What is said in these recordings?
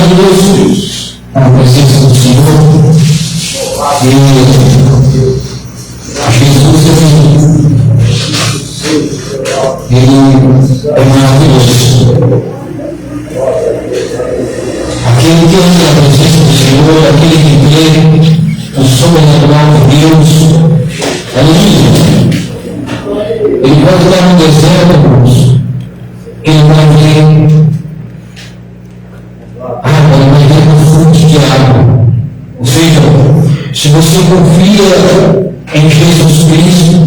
maravilhoso a presença do Senhor. E Jesus ele é maravilhoso. Aquele que anda na presença do Senhor, aquele que vê o sobrenatural de Deus, aleluia. Ele pode estar no deserto, irmãos. Ele vai ver água, ele vai ver uma fonte de água. Ou seja, se você confia em Jesus Cristo,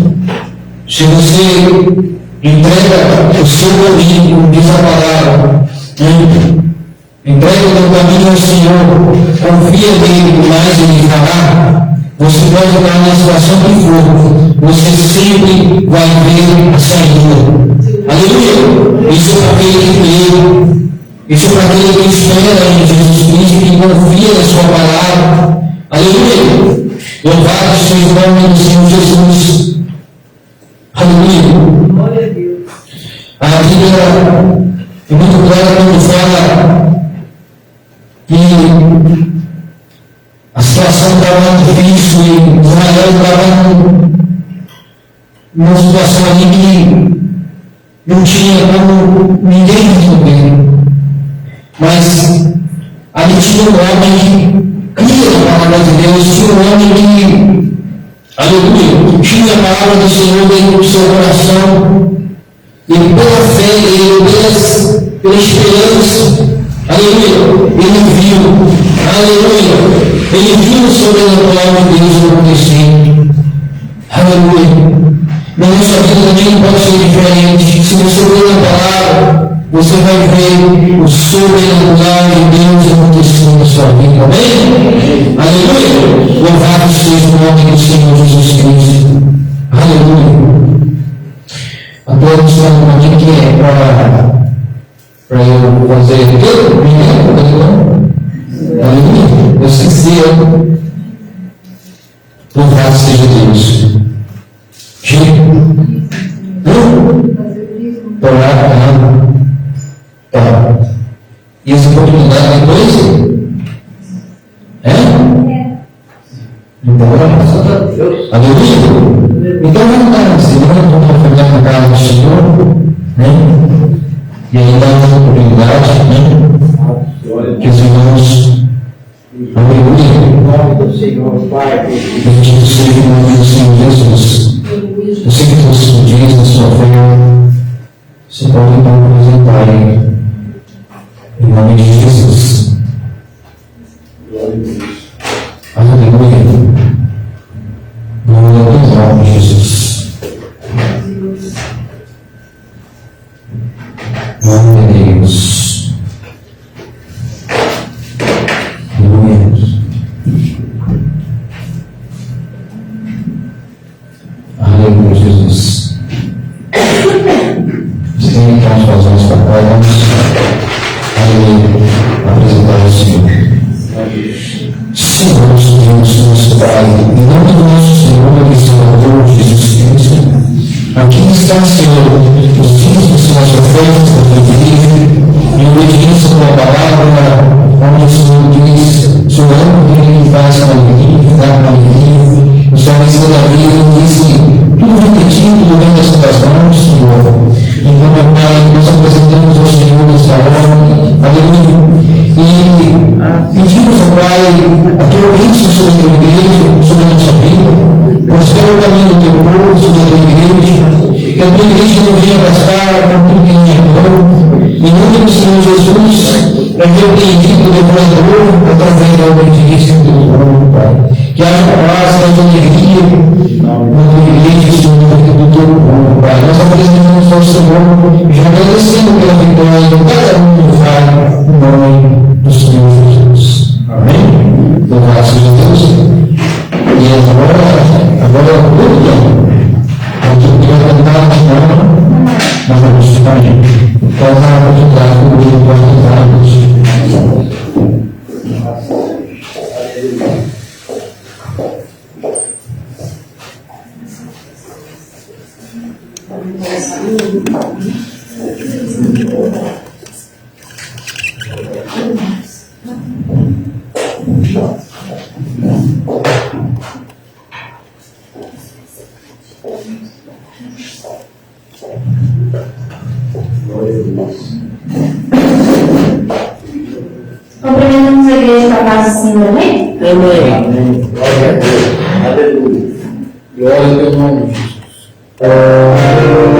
se você entrega o seu caminho, diz a palavra, entrega o teu caminho ao Senhor, confia nele, mais ele fará. Você pode estar na situação que for, você sempre vai ver a saída. Aleluia! Isso é para aquele que crê, isso é para aquele que espera em Jesus Cristo, que confia na sua palavra. Aleluia! Louvado seja o nome do Senhor Jesus. Aleluia! A Bíblia é muito clara quando fala que a situação estava difícil e Israel estava numa situação ali que não tinha como ninguém resolver. Mas ali tinha um homem que cria a palavra de Deus, tinha um homem que, aleluia, tinha a palavra do Senhor dentro do seu coração, e pela fé dele, pela esperança, aleluia, ele viu, aleluia, ele viu o sobrenatural de Deus acontecendo, aleluia. Na nossa vida também pode ser diferente. Se você ler a palavra, você vai ver o sobrenatural de Deus acontecendo na sua vida, amém? Aleluia! Louvado seja o nome do Senhor Jesus Cristo, aleluia. Agora está no aqui que é para eu fazer tudo, aleluia. Eu esqueci, louvado seja Deus. E essa oportunidade depois? Então, aleluia. Então vamos dar uma semana, vamos ofertar na casa do Senhor, e aí dá uma oportunidade, que os irmãos, aleluia, bendito seja o nome do Senhor Jesus. Eu sei que todos os dias da sua fé, você pode então apresentar em nome de Jesus. Aleluia. Glória ao teu nome, Jesus. Glória a Deus. Aleluia. Aleluia, Jesus. Você tem que as mãos para cá, vamos apresentar o Senhor. Senhor, Deus, nosso Pai, em nome do nosso Senhor e Salvador Jesus Cristo, aqui está, Senhor, os dias de suas ofertas da tua igreja, em obediência à tua palavra, onde o Senhor diz, Senhor, que faz com alegria, que dá com alegria, o Senhor ensina a vida, diz que tudo repetido no meio das tuas mãos, Senhor. Então, meu Pai, nós apresentamos ao Senhor nesta hora, aleluia, e pedimos ao Pai a tua bênção sobre a tua igreja, sobre a nossa vida, prospera o caminho do teu povo, sobre a tua igreja, que a tua igreja não venha gastar com tudo que tem em nome do Senhor Jesus, é repreendido o devorador através da obediência do teu povo, Pai. Que haja paz, que haja alegria na tua igreja, Senhor, do teu povo, Pai. Nós apresentamos ao Senhor, já agradecendo pela vitória de cada um do Pai, no nome do Senhor Jesus. Amém? Louvado seja Deus. E agora o culto, aquilo que vai cantar de novo, nós vamos ficar aí. Então, na oportunidade, o culto vai cantar. Cumprimentamos a igreja da paz do Senhor, amém? Amém. Glória a Deus. Aleluia. Glória a Deus, nome de Jesus. Aleluia.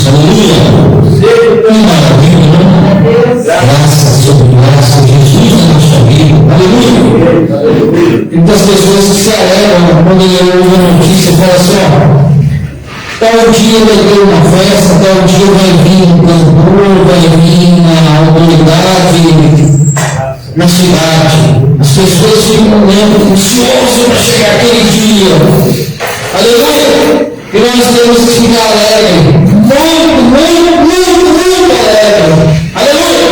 Aleluia! Que maravilha, não? Graça sobre graça, Jesus na nossa vida. Aleluia! Muitas pessoas se alegram quando ouvem a notícia e falam assim: ó, tal dia vai ter uma festa, tal dia vai vir um cantor, vai vir uma autoridade na cidade. As pessoas ficam ansiosas para chegar aquele dia. Aleluia! E nós temos que ficar alegres. Muito alegre. Aleluia!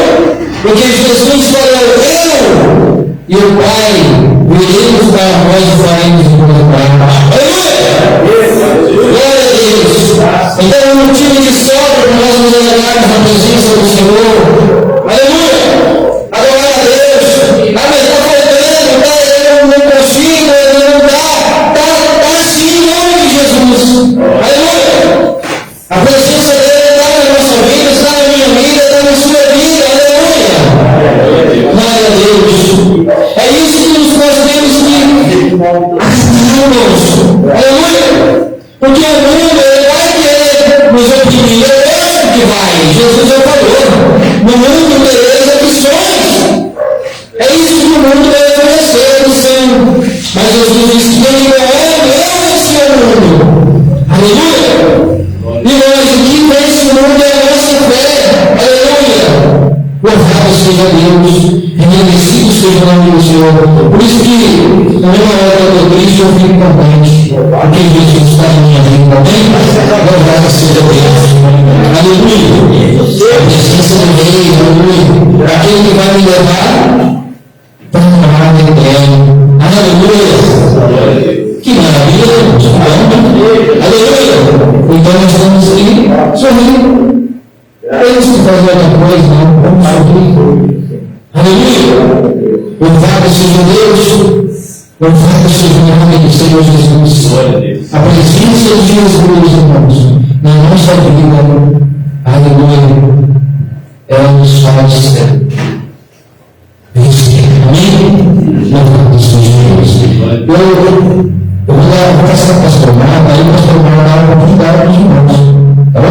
Porque Jesus falou: eu e o Pai viremos para nós e faremos o Pai. Aleluia! Glória a Deus! Então é um motivo de sobra para nós nos alegrarmos na presença do Senhor. Aleluia! Glória a Deus! Ah, mas está faltando, eu não consigo, eu não dá. Está assim em nome de Jesus. Aleluia! A presença dele está na nossa vida, está na minha vida, está na sua vida. Aleluia! Glória a Deus! É isso que nós temos que acreditarmos. Aleluia! Porque o mundo vai querer nos oprimir. É lógico que vai. Jesus já falou. No mundo tereis aflições. É isso que o mundo vai oferecer, aflição. Mas Jesus disse que ele não é, eu venci o mundo. Aleluia! E nós aqui vence o mundo é a nossa fé. Aleluia! Louvado seja Deus. Reconhecido seja o nome do Senhor. Por isso que, na mesma hora que eu estou triste, eu fico contente. Porque Jesus está na minha vida também. Louvado seja Deus. Aleluia. A presença do Rei, aleluia. Aquele que vai me levar para uma morada eterna. Aleluia. Que maravilha. Aleluia. Então nós estamos aqui sorrindo. Temos que fazer outra coisa, não? Vamos sorrir. Aleluia! Louvado seja Deus! Louvado seja o nome do Senhor Jesus! A presença de Jesus, irmãos, na nossa vida, aleluia, ela nos faz vencer. Amém? Louvado seja Deus! Eu vou passar para o pastor Marco, aí o pastor Marco dá uma oportunidade para os irmãos. Tá bom?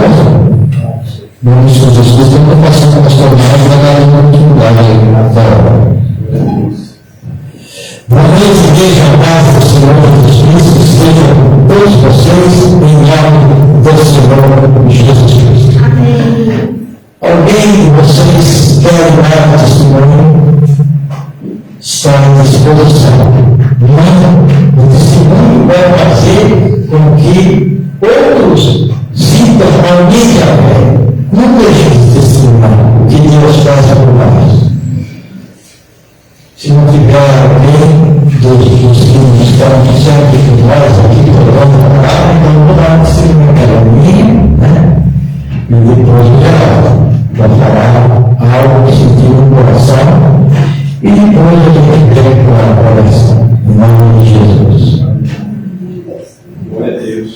Vamos Jesus, eu estou passando para o pastor Marco, vai dar uma oportunidade aí na hora. Boa noite, igreja, a paz do Senhor Jesus Cristo, estejam todos vocês em nome do Senhor Jesus Cristo. Amém. Alguém de vocês quer dar testemunho? Está à disposição. Não, o testemunho vai fazer com que outros sintam a minha fé. Não deixe de testemunhar o que Deus faz por nós. Se não tiver alguém dos que estão dizendo que nós aqui falamos a palavra, então vou dar um testemunho que era minha, né? E depois vai falar algo que sentiu no coração, e depois a gente vem com a oração. Em nome de Jesus. Glória a Deus.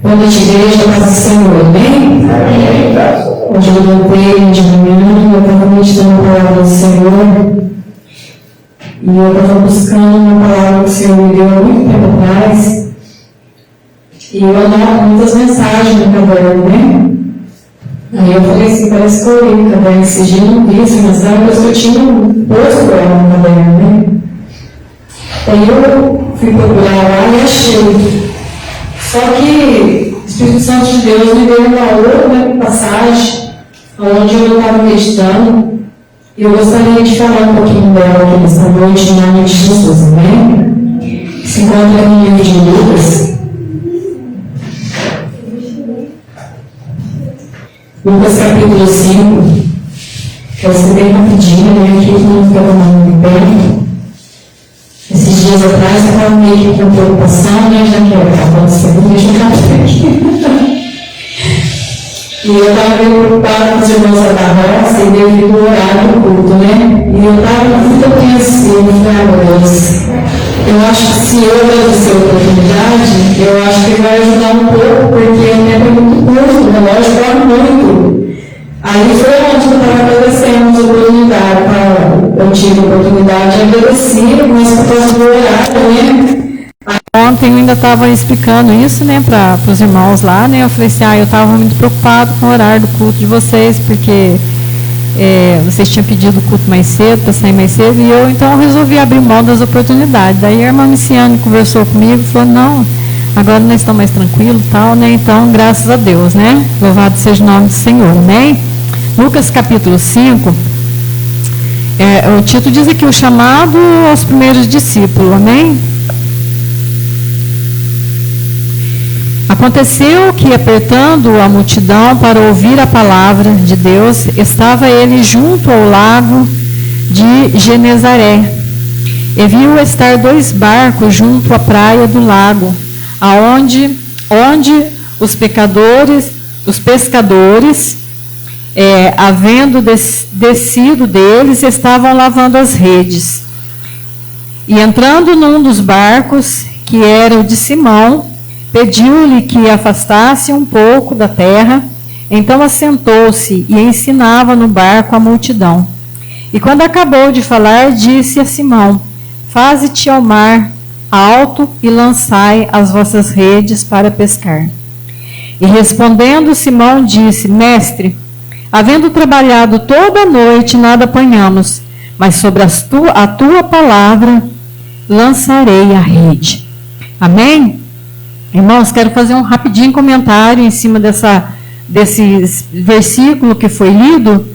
Boa noite, igreja, paz do Senhor, amém? Hoje eu voltei de manhã, eu estava meditando a palavra do Senhor e eu estava buscando uma palavra que o Senhor me deu há muito tempo atrás e eu anoto muitas mensagens no caderno, né? Aí eu falei assim, parece que eu li no caderno esse dia, não vi essa mensagem, mas eu tinha posto ela no caderno, né? Aí eu fui procurar lá e achei. Só que o Espírito Santo de Deus me deu uma outra passagem onde eu estava meditando e eu gostaria de falar um pouquinho dela aqui nessa noite em nome de Jesus, amém? Se encontra no livro de Lucas. Lucas capítulo 5. Eu vou ser bem rapidinho, né? Aqui todo mundo fica tomando de pé. Esses dias atrás eu estava meio que com preocupação, né? Já que eu estava falando segundo, deixa eu café aqui. E eu estava meio preocupada com os irmãos da roça e devido ao horário do culto, né? E eu estava muito apreensiva, falei, meu Deus, eu acho que se eu agradecer a oportunidade, eu acho que vai ajudar um pouco, porque o tempo é muito muito, o relógio corre muito. Aí foi onde eu estava agradecendo a oportunidade, eu tive a oportunidade de agradecer, mas por causa do horário, né? Ontem eu ainda estava explicando isso, né, para os irmãos lá, né, eu falei assim, eu estava muito preocupado com o horário do culto de vocês, porque vocês tinham pedido o culto mais cedo, para sair mais cedo, e eu então resolvi abrir mão das oportunidades. Daí a irmã Miciane conversou comigo e falou, não, agora nós estamos mais tranquilos e tal, né, então graças a Deus, né, louvado seja o nome do Senhor, amém? Lucas capítulo 5, o título diz aqui, o chamado aos primeiros discípulos, amém? Aconteceu que, apertando a multidão para ouvir a palavra de Deus, estava ele junto ao lago de Genezaré. E viu estar 2 barcos junto à praia do lago, onde os pescadores, havendo descido deles, estavam lavando as redes. E entrando num dos barcos, que era o de Simão, pediu-lhe que afastasse um pouco da terra. Então assentou-se e ensinava no barco a multidão. E quando acabou de falar, disse a Simão, faze-te ao mar alto e lançai as vossas redes para pescar. E respondendo Simão disse, mestre, havendo trabalhado toda a noite, nada apanhamos, mas sobre a tua palavra lançarei a rede. Amém? Irmãos, quero fazer um rapidinho comentário em cima desse versículo que foi lido.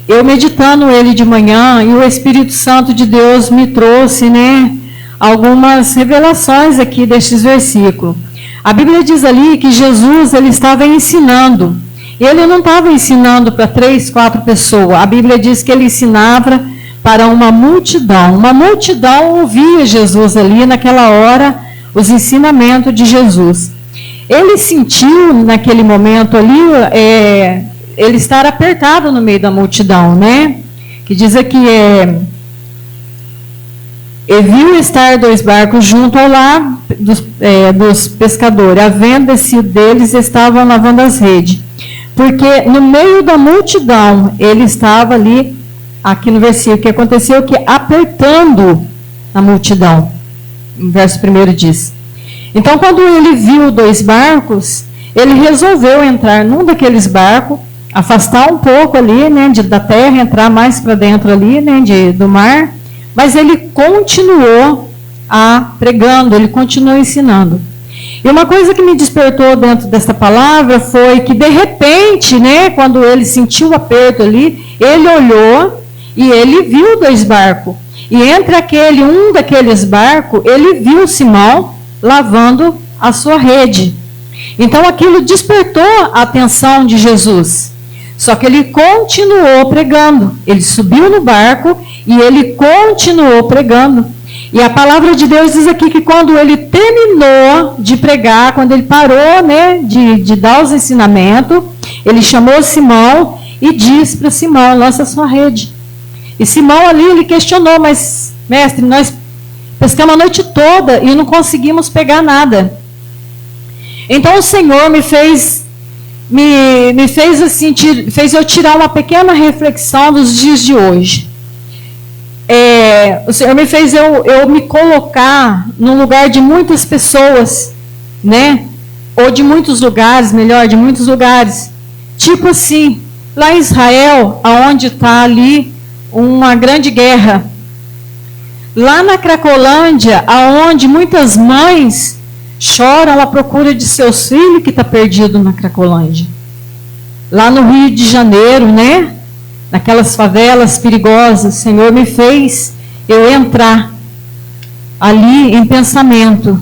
Eu meditando ele de manhã, e o Espírito Santo de Deus me trouxe, né, algumas revelações aqui destes versículos. A Bíblia diz ali que Jesus, ele estava ensinando. Ele não estava ensinando para 3, 4 pessoas. A Bíblia diz que ele ensinava para uma multidão. Uma multidão ouvia Jesus ali naquela hora, os ensinamentos de Jesus. Ele sentiu naquele momento ali, ele estar apertado no meio da multidão, né? Que diz aqui, e viu estar 2 barcos junto ao lago dos pescadores, havendo descido deles, estavam lavando as redes. Porque no meio da multidão, ele estava ali, aqui no versículo, que aconteceu que apertando a multidão. O verso 1 diz. Então, quando ele viu 2 barcos, ele resolveu entrar num daqueles barcos, afastar um pouco ali, né, da terra, entrar mais para dentro ali, né, do mar, mas ele continuou pregando, ele continuou ensinando. E uma coisa que me despertou dentro desta palavra foi que, de repente, né, quando ele sentiu o aperto ali, ele olhou e ele viu 2 barcos. E entre um daqueles barcos, ele viu Simão lavando a sua rede. Então aquilo despertou a atenção de Jesus. Só que ele continuou pregando. Ele subiu no barco e ele continuou pregando. E a palavra de Deus diz aqui que quando ele terminou de pregar, quando ele parou, né, de dar os ensinamentos, ele chamou Simão e disse para Simão, lança a sua rede. E Simão ali, ele questionou, mas mestre, nós pescamos a noite toda e não conseguimos pegar nada. Então o Senhor me fez assim, fez eu tirar uma pequena reflexão dos dias de hoje. O Senhor me fez eu me colocar no lugar de muitas pessoas, né? Ou de muitos lugares, melhor, de muitos lugares. Tipo assim, lá em Israel, aonde está ali uma grande guerra. Lá na Cracolândia, aonde muitas mães choram à procura de seus filhos que está perdido na Cracolândia. Lá no Rio de Janeiro, né? Naquelas favelas perigosas, o Senhor me fez eu entrar ali em pensamento.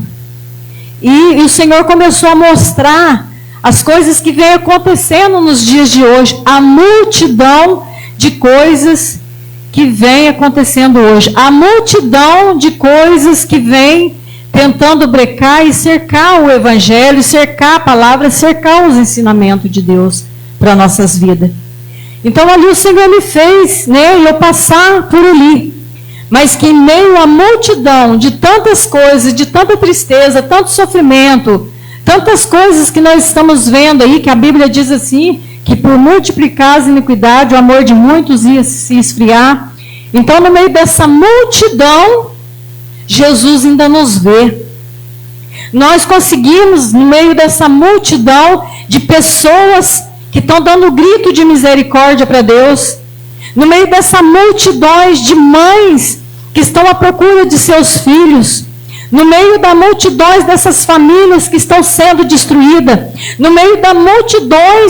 E o Senhor começou a mostrar as coisas que vem acontecendo nos dias de hoje. A multidão de coisas que vem acontecendo hoje. A multidão de coisas que vem tentando brecar e cercar o Evangelho, cercar a palavra, cercar os ensinamentos de Deus para nossas vidas. Então ali o Senhor me fez, né, eu passar por ali. Mas que em meio à multidão de tantas coisas, de tanta tristeza, tanto sofrimento, Tantas coisas que nós estamos vendo aí, que a Bíblia diz assim, que por multiplicar as iniquidades, o amor de muitos ia se esfriar. Então, no meio dessa multidão, Jesus ainda nos vê. Nós conseguimos, no meio dessa multidão de pessoas que estão dando grito de misericórdia para Deus, no meio dessa multidão de mães que estão à procura de seus filhos, no meio da multidão dessas famílias que estão sendo destruídas, no meio da multidão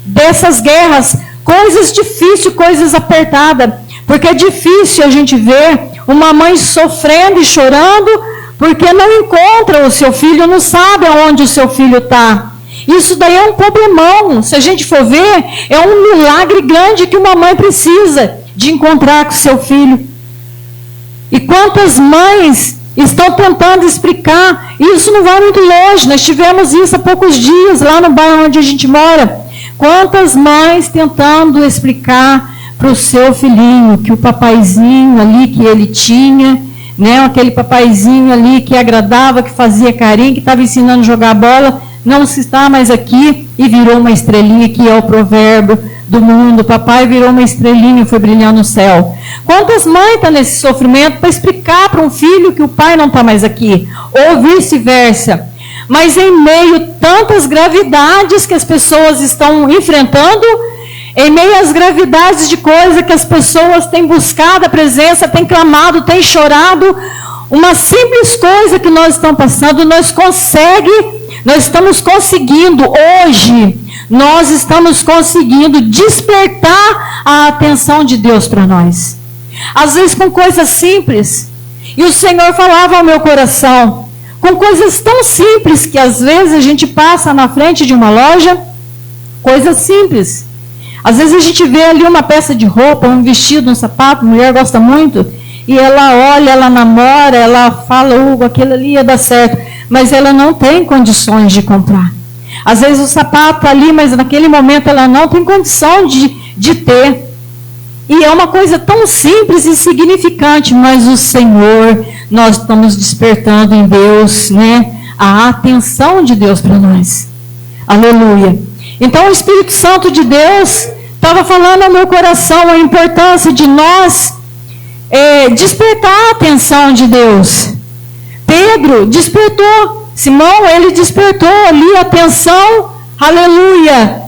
dessas guerras, coisas difíceis, coisas apertadas, porque é difícil a gente ver uma mãe sofrendo e chorando, porque não encontra o seu filho, não sabe aonde o seu filho está. Isso daí é um problemão. Se a gente for ver, é um milagre grande que uma mãe precisa de encontrar com o seu filho. E quantas mães estão tentando explicar, e isso não vai muito longe, nós tivemos isso há poucos dias, lá no bairro onde a gente mora. Quantas mães tentando explicar para o seu filhinho que o papaizinho ali que ele tinha, né, aquele papaizinho ali que agradava, que fazia carinho, que estava ensinando a jogar bola, não se está mais aqui e virou uma estrelinha, que é o provérbio do mundo. O papai virou uma estrelinha e foi brilhar no céu. Quantas mães estão nesse sofrimento para explicar para um filho que o pai não está mais aqui? Ou vice-versa. Mas em meio a tantas gravidades que as pessoas estão enfrentando, em meio às gravidades de coisas que as pessoas têm buscado a presença, têm clamado, têm chorado, uma simples coisa que nós estamos passando, nós estamos conseguindo hoje, nós estamos conseguindo despertar a atenção de Deus para nós. Às vezes com coisas simples, e o Senhor falava ao meu coração, com coisas tão simples que às vezes a gente passa na frente de uma loja, coisas simples. Às vezes a gente vê ali uma peça de roupa, um vestido, um sapato, a mulher gosta muito, e ela olha, ela namora, ela fala, Hugo, aquilo ali ia dar certo, mas ela não tem condições de comprar. Às vezes o sapato está ali, mas naquele momento ela não tem condição de ter. E é uma coisa tão simples e insignificante, mas o Senhor, nós estamos despertando em Deus, né, a atenção de Deus para nós. Aleluia. Então o Espírito Santo de Deus estava falando ao meu coração a importância de nós despertar a atenção de Deus. Pedro despertou, Simão, ele despertou ali a atenção, aleluia,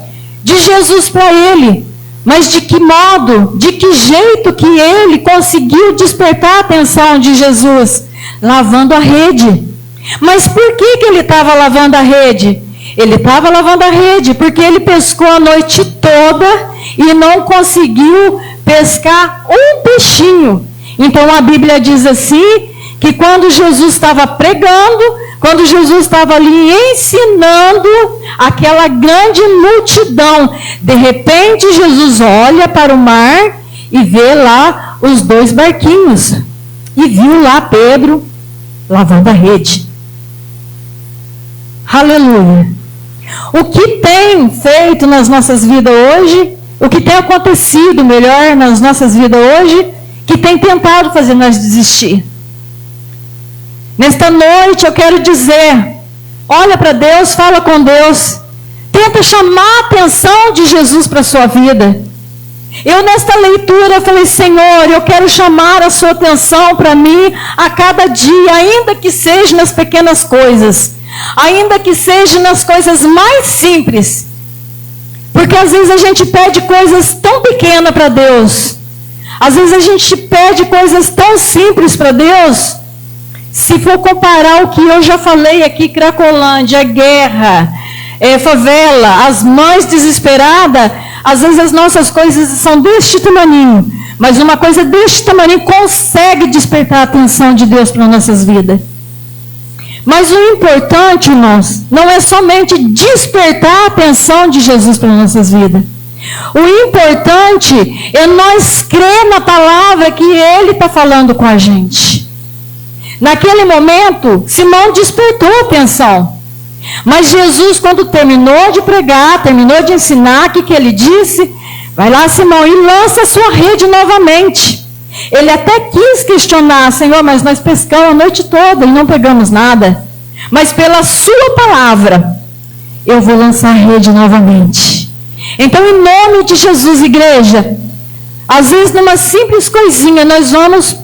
de Jesus para ele. Mas de que modo, de que jeito que ele conseguiu despertar a atenção de Jesus? Lavando a rede. Mas por que ele estava lavando a rede? Ele estava lavando a rede porque ele pescou a noite toda e não conseguiu pescar um peixinho. Então a Bíblia diz assim, que quando Jesus estava pregando, quando Jesus estava ali ensinando aquela grande multidão, de repente Jesus olha para o mar e vê lá os dois barquinhos. E viu lá Pedro lavando a rede. Aleluia. O que tem feito nas nossas vidas hoje, o que tem acontecido melhor nas nossas vidas hoje, que tem tentado fazer nós desistir. Nesta noite eu quero dizer, olha para Deus, fala com Deus, tenta chamar a atenção de Jesus para a sua vida. Eu nesta leitura eu falei, Senhor, eu quero chamar a sua atenção para mim a cada dia, ainda que seja nas pequenas coisas, ainda que seja nas coisas mais simples, porque às vezes a gente pede coisas tão pequenas para Deus, às vezes a gente pede coisas tão simples para Deus. Se for comparar o que eu já falei aqui, Cracolândia, guerra, favela, as mães desesperadas, às vezes as nossas coisas são deste tamaninho, mas uma coisa deste tamaninho consegue despertar a atenção de Deus para nossas vidas. Mas o importante, irmãos, não é somente despertar a atenção de Jesus para nossas vidas. O importante é nós crer na palavra que Ele está falando com a gente. Naquele momento, Simão despertou a atenção. Mas Jesus, quando terminou de pregar, terminou de ensinar, o que ele disse? Vai lá, Simão, e lança a sua rede novamente. Ele até quis questionar, Senhor, mas nós pescamos a noite toda e não pegamos nada. Mas pela sua palavra, eu vou lançar a rede novamente. Então, em nome de Jesus, igreja, às vezes numa simples coisinha nós estamos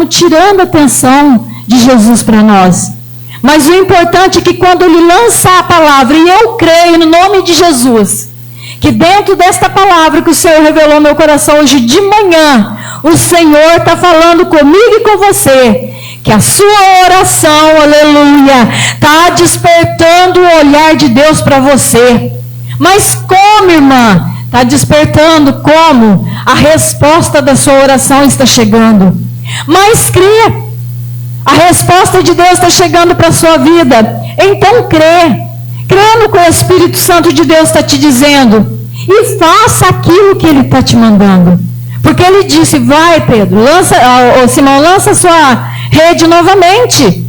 tirando a atenção de Jesus para nós. Mas o importante é que quando Ele lançar a palavra, e eu creio no nome de Jesus, que dentro desta palavra que o Senhor revelou no meu coração hoje de manhã, o Senhor está falando comigo e com você, que a sua oração, aleluia, está despertando o olhar de Deus para você. Mas como, irmã? Está despertando como? A resposta da sua oração está chegando. Mas crê. A resposta de Deus está chegando para a sua vida. Então crê. Crê no que o Espírito Santo de Deus está te dizendo. E faça aquilo que Ele está te mandando. Porque Ele disse, vai Pedro, Simão, lança a sua rede novamente.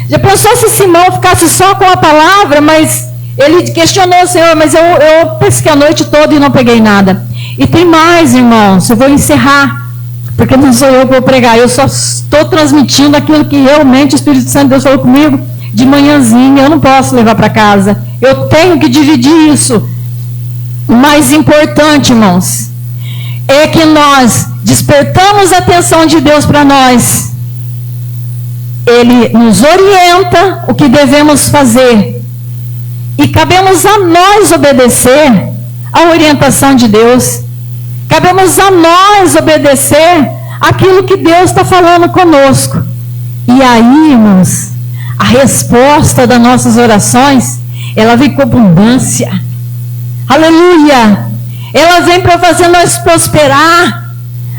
Já pensou se Simão ficasse só com a palavra, mas ele questionou o Senhor, mas eu pesquei a noite toda e não peguei nada. E tem mais, irmãos, eu vou encerrar, porque não sou eu que vou pregar, eu só estou transmitindo aquilo que realmente o Espírito Santo de Deus falou comigo de manhãzinha, eu não posso levar para casa, eu tenho que dividir isso. O mais importante, irmãos, é que nós despertamos a atenção de Deus para nós. Ele nos orienta o que devemos fazer. E cabemos a nós obedecer a orientação de Deus. Cabemos a nós obedecer aquilo que Deus está falando conosco. E aí, irmãos, a resposta das nossas orações, ela vem com abundância. Aleluia! Ela vem para fazer nós prosperar.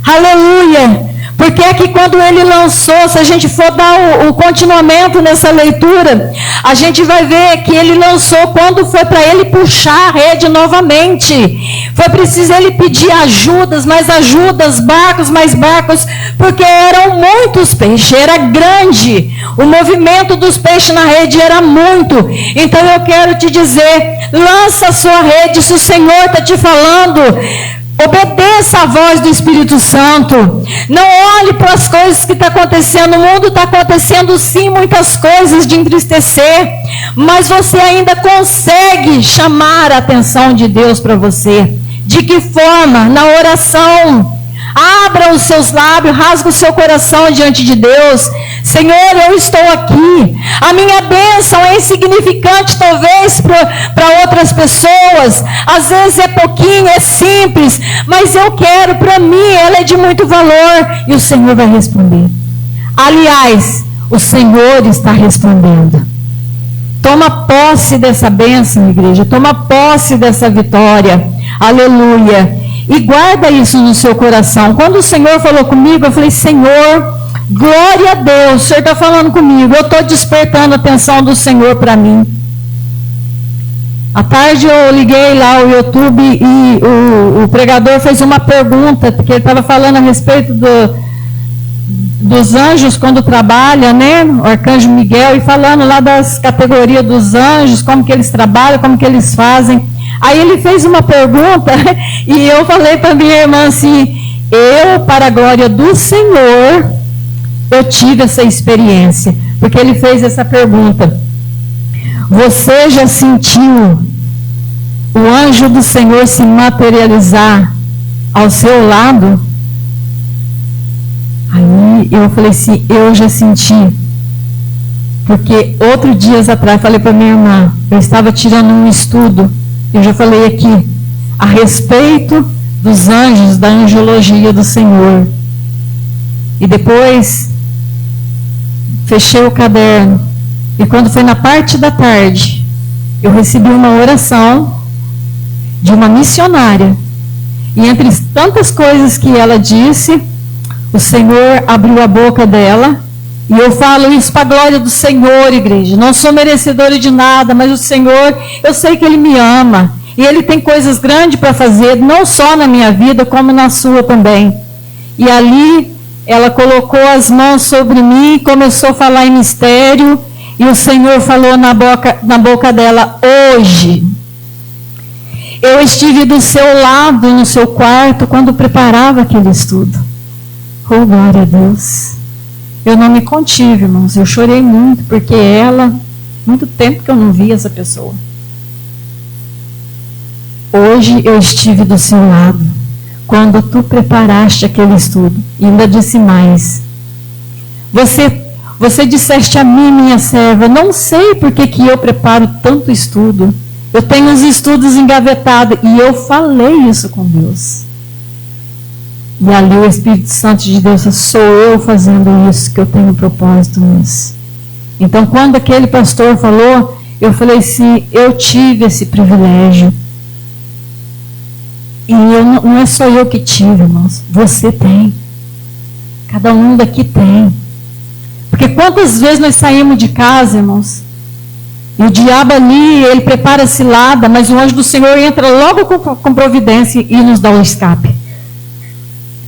Aleluia! Porque é que quando Ele lançou, se a gente for dar o continuamento nessa leitura, a gente vai ver que Ele lançou quando foi para Ele puxar a rede novamente. Foi preciso Ele pedir ajudas, barcos, mais barcos, porque eram muitos peixes, era grande. O movimento dos peixes na rede era muito. Então eu quero te dizer, lança a sua rede, se o Senhor está te falando. Obedeça a voz do Espírito Santo. Não olhe para as coisas que estão acontecendo. O mundo está acontecendo sim muitas coisas de entristecer. Mas você ainda consegue chamar a atenção de Deus para você. De que forma? Na oração. Abra os seus lábios, rasga o seu coração diante de Deus. Senhor, eu estou aqui. A minha bênção é insignificante talvez para outras pessoas. Às vezes é pouquinho, é simples. Mas eu quero, para mim, ela é de muito valor. E o Senhor vai responder. Aliás, o Senhor está respondendo. Toma posse dessa bênção, igreja. Toma posse dessa vitória. Aleluia. E guarda isso no seu coração. Quando o Senhor falou comigo, eu falei, Senhor, glória a Deus, o Senhor está falando comigo. Eu estou despertando a atenção do Senhor para mim. À tarde eu liguei lá o YouTube e o pregador fez uma pergunta, porque ele estava falando a respeito dos anjos quando trabalha, né? O arcanjo Miguel, e falando lá das categorias dos anjos, como que eles trabalham, como que eles fazem. Aí ele fez uma pergunta e eu falei para minha irmã assim, eu, para a glória do Senhor, eu tive essa experiência. Porque ele fez essa pergunta. Você já sentiu o anjo do Senhor se materializar ao seu lado? Aí eu falei assim, eu já senti. Porque dias atrás, falei para minha irmã, eu estava tirando um estudo, eu já falei aqui, a respeito dos anjos, da angelologia do Senhor. E depois, fechei o caderno. E quando foi na parte da tarde, eu recebi uma oração de uma missionária. E entre tantas coisas que ela disse, o Senhor abriu a boca dela. E eu falo isso para a glória do Senhor, igreja. Não sou merecedora de nada, mas o Senhor, eu sei que Ele me ama. E Ele tem coisas grandes para fazer, não só na minha vida, como na sua também. E ali, ela colocou as mãos sobre mim, começou a falar em mistério. E o Senhor falou na boca dela, hoje, eu estive do seu lado, no seu quarto, quando preparava aquele estudo. Oh, glória a Deus. Eu não me contive, irmãos, eu chorei muito, porque ela muito tempo que eu não via essa pessoa. Hoje eu estive do seu lado, quando tu preparaste aquele estudo, e ainda disse mais. Você disseste a mim, minha serva, não sei por que eu preparo tanto estudo. Eu tenho os estudos engavetados, e eu falei isso com Deus. E ali o Espírito Santo de Deus, sou eu fazendo isso, que eu tenho propósito nisso. Então, quando aquele pastor falou, eu falei assim, eu tive esse privilégio. E não é só eu que tive, irmãos, você tem. Cada um daqui tem. Porque quantas vezes nós saímos de casa, irmãos, e o diabo ali, ele prepara a cilada, mas o anjo do Senhor entra logo com providência e nos dá um escape.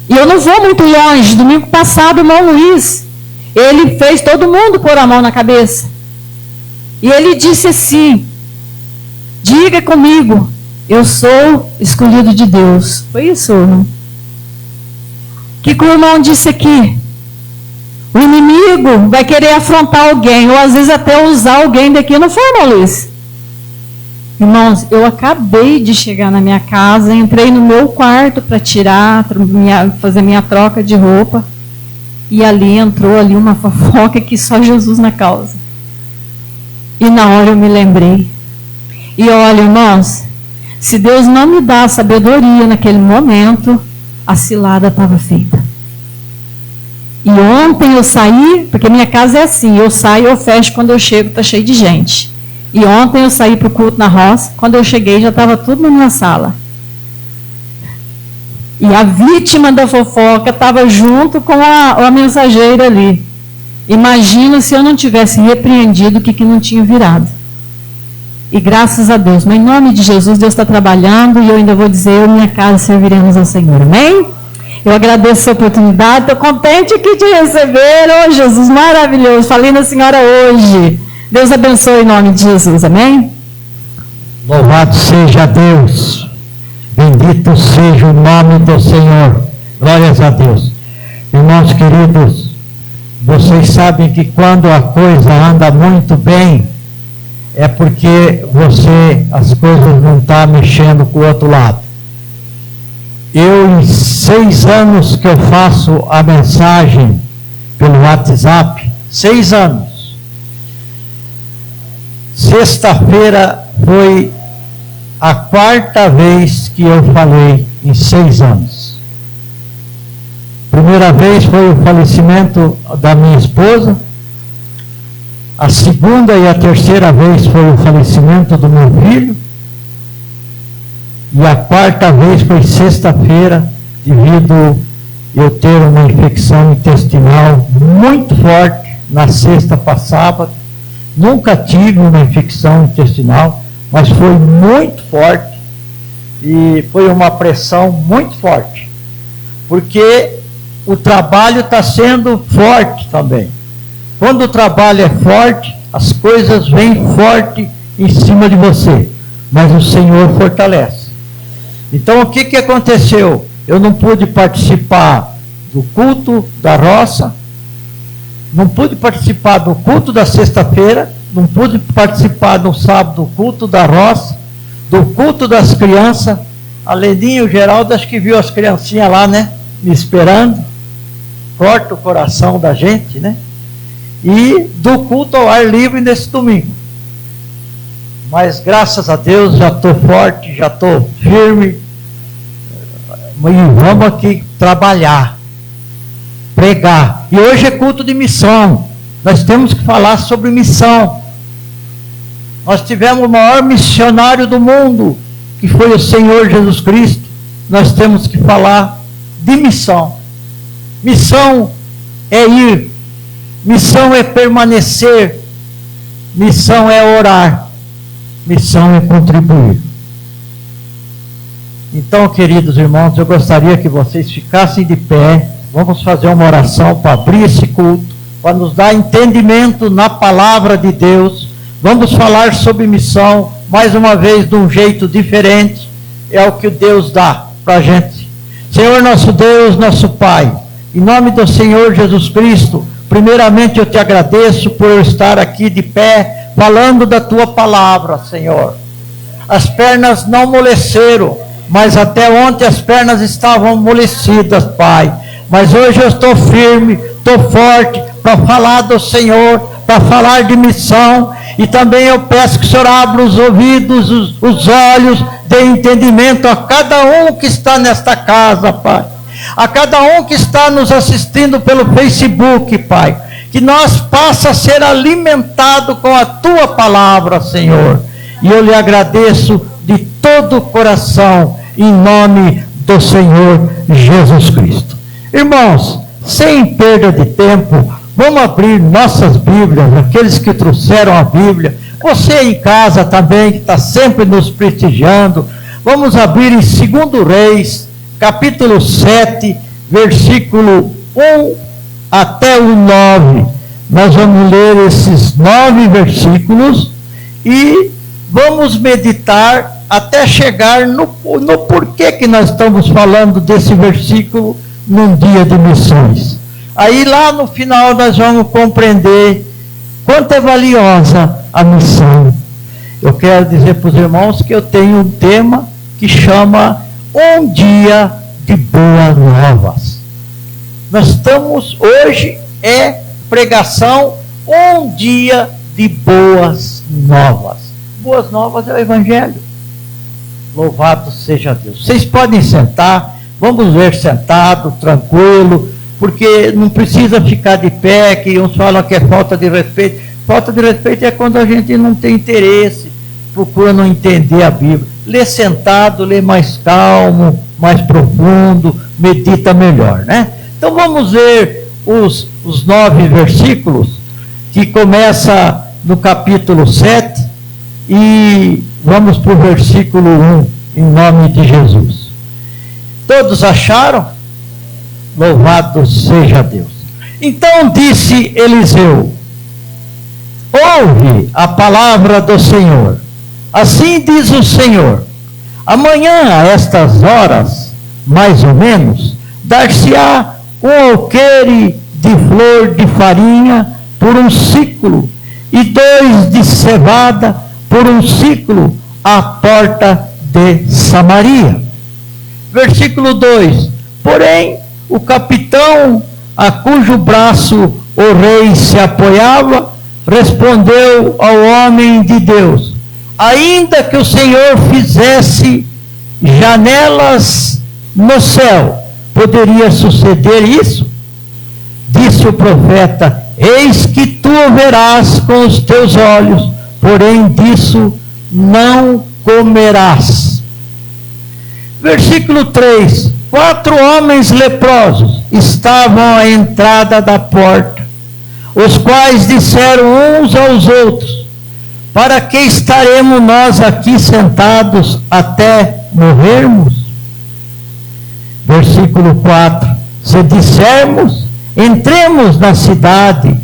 E eu não vou muito longe. Domingo passado, o irmão Luiz, ele fez todo mundo pôr a mão na cabeça. E ele disse assim, diga comigo, eu sou escolhido de Deus. Foi isso, irmão? O que o irmão disse aqui? O inimigo vai querer afrontar alguém, ou às vezes até usar alguém daqui. Não foi, irmão Luiz? Irmãos, eu acabei de chegar na minha casa, entrei no meu quarto para fazer minha troca de roupa, e ali entrou uma fofoca que só Jesus na causa. E na hora eu me lembrei. E olha, irmãos, se Deus não me dá a sabedoria naquele momento, a cilada estava feita. E ontem eu saí, porque minha casa é assim, eu saio, eu fecho, quando eu chego está cheio de gente. E ontem eu saí para o culto na roça, quando eu cheguei já estava tudo na minha sala. E a vítima da fofoca estava junto com a mensageira ali. Imagina se eu não tivesse repreendido o que não tinha virado. E graças a Deus, mas em nome de Jesus, Deus está trabalhando e eu ainda vou dizer, eu e minha casa serviremos ao Senhor. Amém? Eu agradeço a oportunidade, estou contente aqui de receber. Oh, Jesus, maravilhoso. Falei na senhora hoje. Deus abençoe em nome de Jesus, amém? Louvado seja Deus, bendito seja o nome do Senhor, glórias a Deus. Irmãos queridos, vocês sabem que quando a coisa anda muito bem, é porque as coisas não estão mexendo com o outro lado. Eu, em 6 anos que eu faço a mensagem pelo WhatsApp, 6 anos, sexta-feira foi a 4ª vez que eu falei em 6 anos. Primeira vez foi o falecimento da minha esposa. A 2ª e a 3ª vez foi o falecimento do meu filho. E a 4ª vez foi sexta-feira, devido eu ter uma infecção intestinal muito forte na sexta para sábado. Nunca tive uma infecção intestinal, mas foi muito forte e foi uma pressão muito forte, porque o trabalho está sendo forte também. Quando o trabalho é forte, as coisas vêm forte em cima de você, mas o Senhor fortalece. Então o que aconteceu? Eu não pude participar do culto da roça, não pude participar do culto da sexta-feira, não pude participar no sábado do culto da roça, do culto das crianças. A Leninha e o Geraldo, acho que viu as criancinhas lá, né? Me esperando. Corta o coração da gente, né? E do culto ao ar livre nesse domingo. Mas graças a Deus já estou forte, já estou firme. E vamos aqui trabalhar, pregar. E hoje é culto de missão. Nós temos que falar sobre missão. Nós tivemos o maior missionário do mundo, que foi o Senhor Jesus Cristo. Nós temos que falar de missão. Missão é ir. Missão é permanecer. Missão é orar. Missão é contribuir. Então, queridos irmãos, eu gostaria que vocês ficassem de pé. Vamos fazer uma oração para abrir esse culto, para nos dar entendimento na palavra de Deus. Vamos falar sobre missão, mais uma vez, de um jeito diferente. É o que Deus dá para a gente. Senhor nosso Deus, nosso Pai, em nome do Senhor Jesus Cristo, primeiramente eu te agradeço por eu estar aqui de pé, falando da tua palavra, Senhor. As pernas não amoleceram, mas até ontem as pernas estavam amolecidas, Pai. Mas hoje eu estou firme, estou forte para falar do Senhor, para falar de missão. E também eu peço que o Senhor abra os ouvidos, os olhos, dê entendimento a cada um que está nesta casa, Pai. A cada um que está nos assistindo pelo Facebook, Pai. Que nós possa ser alimentado com a tua palavra, Senhor. E eu lhe agradeço de todo o coração, em nome do Senhor Jesus Cristo. Irmãos, sem perda de tempo, vamos abrir nossas Bíblias, aqueles que trouxeram a Bíblia. Você em casa também, que está sempre nos prestigiando. Vamos abrir em 2 Reis, capítulo 7, versículo 1 até o 9. Nós vamos ler esses 9 versículos e vamos meditar até chegar no porquê que nós estamos falando desse versículo num dia de missões. Aí lá no final nós vamos compreender quanto é valiosa a missão. Eu quero dizer para os irmãos que eu tenho um tema que chama Um Dia de Boas Novas. Nós estamos, hoje é pregação, um dia de boas novas. Boas novas é o Evangelho. Louvado seja Deus. Vocês podem sentar, vamos ver sentado, tranquilo, porque não precisa ficar de pé, que uns falam que é falta de respeito. Falta de respeito é quando a gente não tem interesse, procura não entender a Bíblia. Lê sentado, lê mais calmo, mais profundo, medita melhor, né? Então vamos ver os 9 versículos, que começa no capítulo 7, e vamos para o versículo 1, em nome de Jesus. Todos acharam? Louvado seja Deus. Então disse Eliseu: ouve a palavra do Senhor. Assim diz o Senhor: amanhã a estas horas, mais ou menos, dar-se-á um alqueire de flor de farinha por um ciclo, e 2 de cevada por um ciclo, à porta de Samaria. Versículo 2: porém, o capitão a cujo braço o rei se apoiava, respondeu ao homem de Deus: ainda que o Senhor fizesse janelas no céu, poderia suceder isso? Disse o profeta: eis que tu o verás com os teus olhos, porém disso não comerás. Versículo 3: 4 homens leprosos estavam à entrada da porta, os quais disseram uns aos outros: para que estaremos nós aqui sentados até morrermos? Versículo 4: se dissermos, entremos na cidade,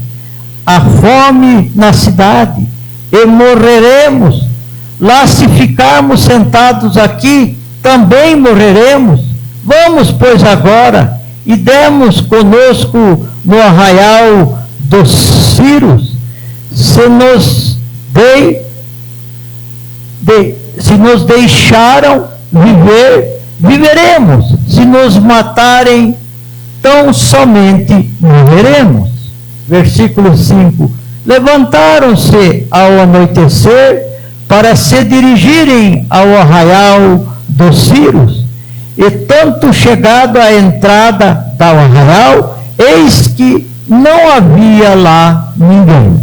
há fome na cidade, e morreremos. Lá se ficarmos sentados aqui, também morreremos. Vamos, pois, agora, e demos conosco no arraial dos Círios, se nos deixaram viver, viveremos. Se nos matarem, tão somente morreremos. Versículo 5: levantaram-se ao anoitecer para se dirigirem ao arraial dos Círios, e tanto chegado à entrada do arraial, eis que não havia lá ninguém.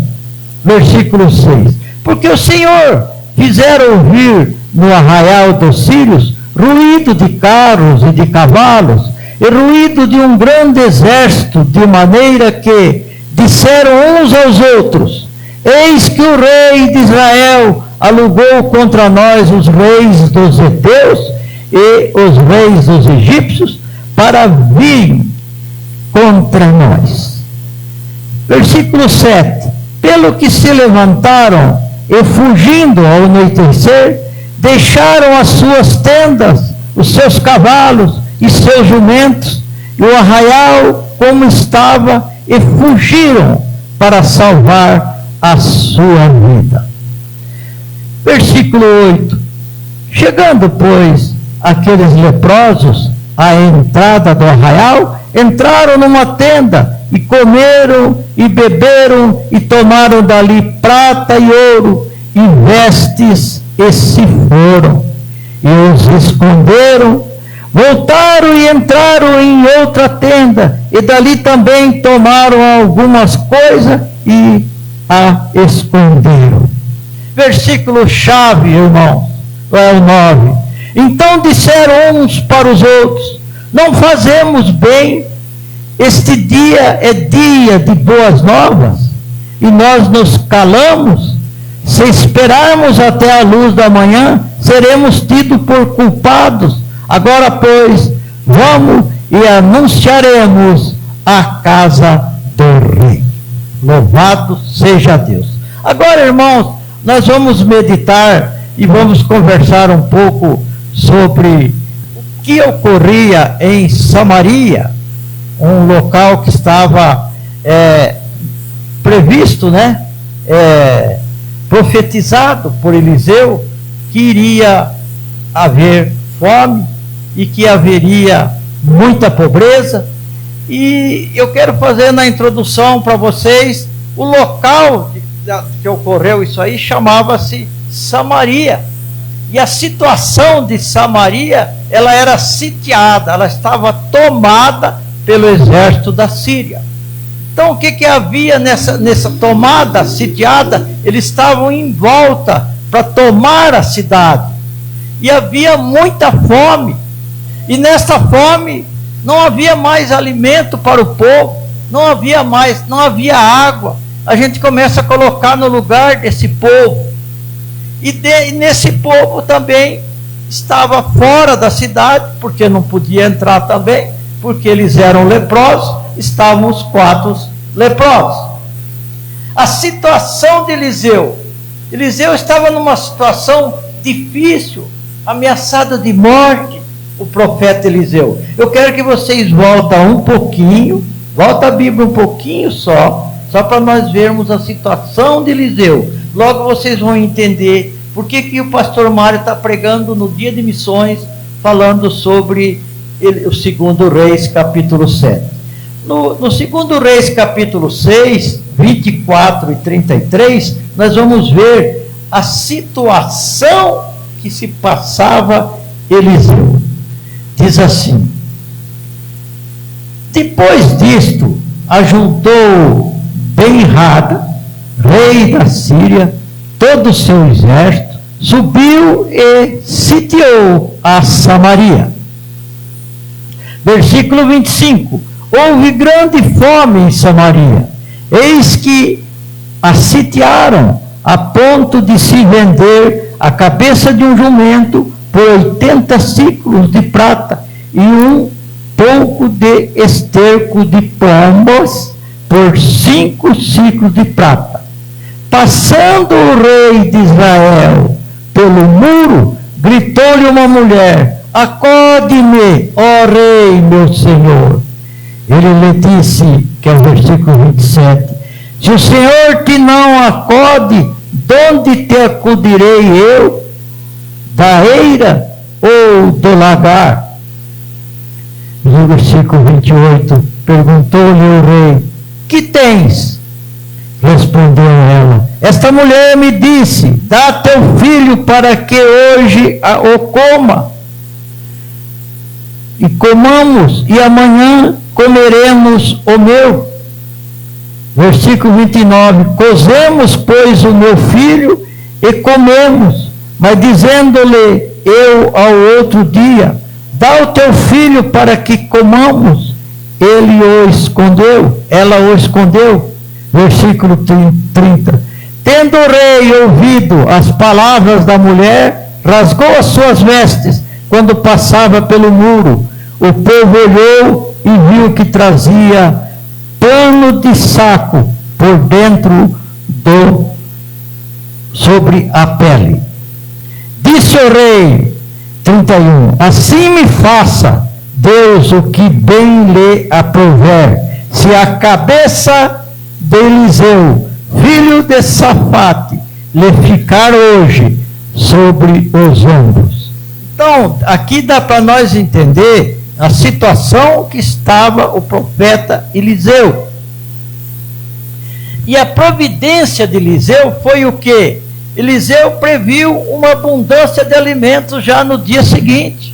Versículo 6: porque o Senhor fizera ouvir no arraial dos Círios ruído de carros e de cavalos, e ruído de um grande exército, de maneira que disseram uns aos outros: eis que o rei de Israel alugou contra nós os reis dos heteus e os reis dos egípcios para virem contra nós. Versículo 7: pelo que se levantaram e fugindo ao anoitecer, deixaram as suas tendas, os seus cavalos e seus jumentos, e o arraial como estava, e fugiram para salvar a sua vida. Versículo 8. Chegando, pois, aqueles leprosos à entrada do arraial, entraram numa tenda e comeram e beberam e tomaram dali prata e ouro e vestes e se foram. E os esconderam, voltaram e entraram em outra tenda e dali também tomaram algumas coisas e a esconderam. Versículo chave, irmãos, é o 9. Então disseram uns para os outros: não fazemos bem, este dia é dia de boas novas, e nós nos calamos. Se esperarmos até a luz da manhã, seremos tidos por culpados. Agora, pois, vamos e anunciaremos a casa do rei. Louvado seja Deus. Agora, irmãos, nós vamos meditar e vamos conversar um pouco sobre o que ocorria em Samaria, um local que estava previsto, profetizado por Eliseu, que iria haver fome e que haveria muita pobreza. E eu quero fazer na introdução para vocês o local que ocorreu isso aí, chamava-se Samaria. E a situação de Samaria, ela era sitiada, ela estava tomada pelo exército da Síria. Então o que havia nessa tomada sitiada? Eles estavam em volta para tomar a cidade. E havia muita fome. E nessa fome não havia mais alimento para o povo, não havia água. A gente começa a colocar no lugar desse povo. E nesse povo também estava fora da cidade, porque não podia entrar também, porque eles eram leprosos, estavam os 4 leprosos. A situação de Eliseu estava numa situação difícil, ameaçado de morte, o profeta Eliseu. Eu quero que vocês voltem um pouquinho, volta a Bíblia um pouquinho só para nós vermos a situação de Eliseu. Logo vocês vão entender por que o pastor Mário está pregando no dia de missões, falando sobre o 2 Reis, capítulo 7. No 2 Reis, capítulo 6, 24 e 33, nós vamos ver a situação que se passava Eliseu. Diz assim: depois disto, ajuntou Ben-Hadad, rei da Síria, todo o seu exército, subiu e sitiou a Samaria. Versículo 25: houve grande fome em Samaria, eis que a sitiaram a ponto de se vender a cabeça de um jumento por 80 ciclos de prata e um pouco de esterco de pombos por 5 ciclos de prata. Passando o rei de Israel pelo muro, gritou-lhe uma mulher: acode-me, ó rei, meu senhor. Ele lhe disse, que é o versículo 27, se o Senhor te não acode, de onde te acudirei eu? Da eira ou do lagar? No versículo 28, perguntou-lhe o rei: que tens? Respondeu ela: esta mulher me disse, dá teu filho para que hoje o coma, e comamos, e amanhã comeremos o meu. Versículo 29, cozemos, pois, o meu filho, e comemos, mas dizendo-lhe eu ao outro dia, dá o teu filho para que comamos, ela o escondeu. Versículo 30, tendo o rei ouvido as palavras da mulher, rasgou as suas vestes, quando passava pelo muro. O povo olhou e viu que trazia pano de saco por dentro sobre a pele. Disse o rei, 31, assim me faça Deus o que bem lhe aprouver, se a cabeça de Eliseu, filho de Safate, lhe ficar hoje sobre os ombros. Então, aqui dá para nós entender a situação que estava o profeta Eliseu. E a providência de Eliseu foi o quê? Eliseu previu uma abundância de alimentos já no dia seguinte.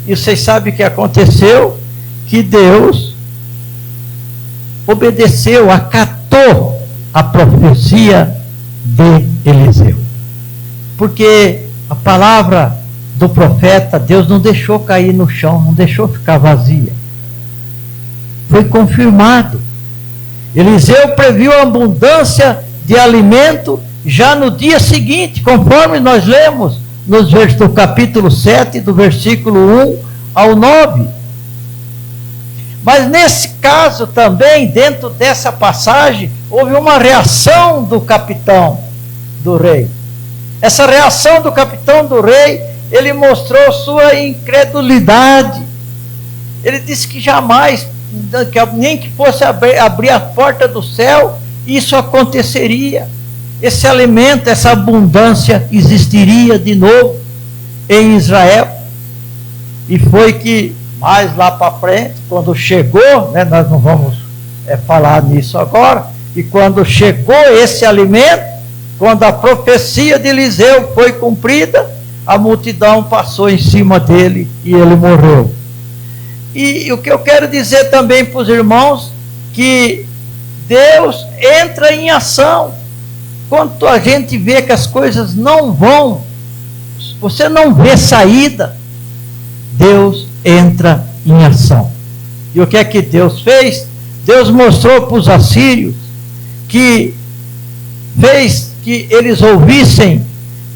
E vocês sabem o que aconteceu? Que Deus obedeceu, acatou a profecia de Eliseu. Porque a palavra do profeta, Deus não deixou cair no chão, não deixou ficar vazia. Foi confirmado. Eliseu previu a abundância de alimento já no dia seguinte, conforme nós lemos no capítulo 7, do versículo 1 ao 9. Mas nesse caso também, dentro dessa passagem, houve uma reação do capitão do rei. Essa reação do capitão do rei, ele mostrou sua incredulidade. Ele disse que jamais, nem que fosse abrir a porta do céu, isso aconteceria. Esse alimento, essa abundância existiria de novo em Israel. E foi que, mais lá para frente, quando chegou, né, nós não vamos falar nisso agora, e quando chegou esse alimento, quando a profecia de Eliseu foi cumprida, a multidão passou em cima dele e ele morreu. E o que eu quero dizer também para os irmãos, que Deus entra em ação. Quando a gente vê que as coisas não vão, você não vê saída, Deus entra em ação. E o que é que Deus fez? Deus mostrou para os assírios que fez que eles ouvissem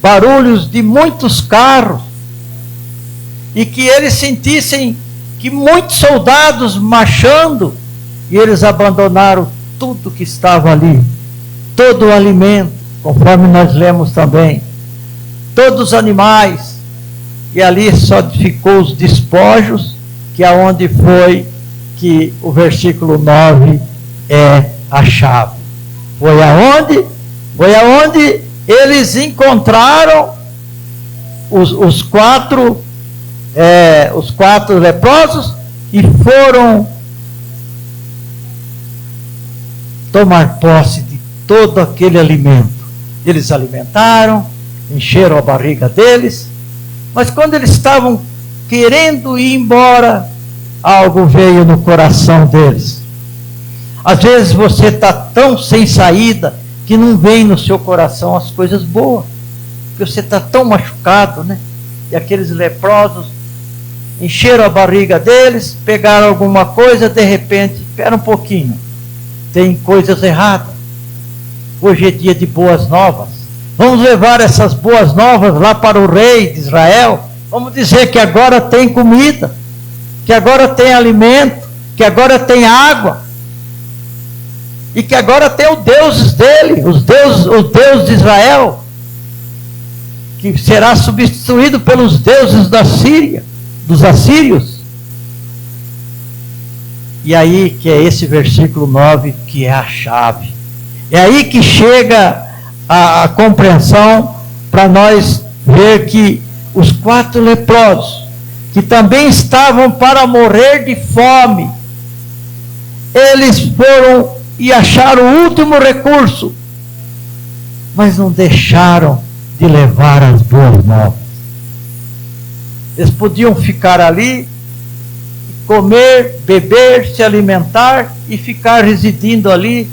barulhos de muitos carros e que eles sentissem que muitos soldados marchando, e eles abandonaram tudo que estava ali, todo o alimento, conforme nós lemos também, todos os animais, e ali só ficou os despojos, que é onde foi que o versículo 9 é a chave. Foi aonde? Foi aonde eles encontraram os quatro leprosos e foram tomar posse de todo aquele alimento. Eles alimentaram, encheram a barriga deles, mas quando eles estavam querendo ir embora, algo veio no coração deles. Às vezes você está tão sem saída que não vem no seu coração as coisas boas, porque você está tão machucado, né? E aqueles leprosos encheram a barriga deles, pegaram alguma coisa, de repente, espera um pouquinho, tem coisas erradas. Hoje é dia de boas novas. Vamos levar essas boas novas lá para o rei de Israel. Vamos dizer que agora tem comida, que agora tem alimento, que agora tem água, e que agora tem os deuses dele, os deuses de Israel, que será substituído pelos deuses da Síria, dos assírios. E aí que é esse versículo 9 que é a chave. É aí que chega a compreensão para nós ver que os 4 leprosos, que também estavam para morrer de fome, eles foram e acharam o último recurso, mas não deixaram de levar as boas novas. Eles podiam ficar ali, comer, beber, se alimentar e ficar residindo ali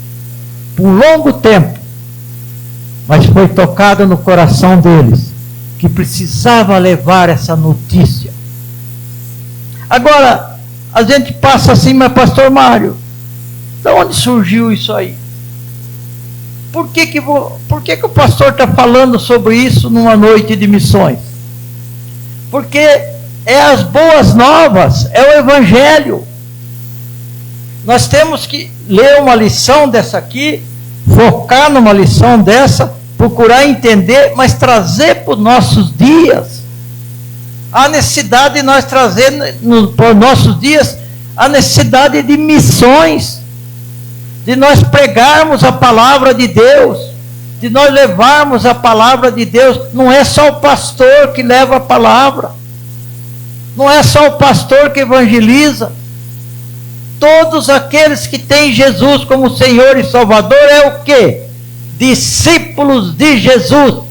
por um longo tempo, mas foi tocado no coração deles que precisava levar essa notícia. Agora, a gente passa assim, mas pastor Mário, de onde surgiu isso aí? Por que o pastor está falando sobre isso numa noite de missões? Porque é as boas novas, é o evangelho. Nós temos que ler uma lição dessa aqui, focar numa lição dessa, procurar entender, mas trazer para os nossos dias. A necessidade de nós trazer para os nossos dias a necessidade de missões, de nós pregarmos a palavra de Deus, de nós levarmos a palavra de Deus. Não é só o pastor que leva a palavra. Não é só o pastor que evangeliza. Todos aqueles que têm Jesus como Senhor e Salvador é o quê? Discípulos de Jesus.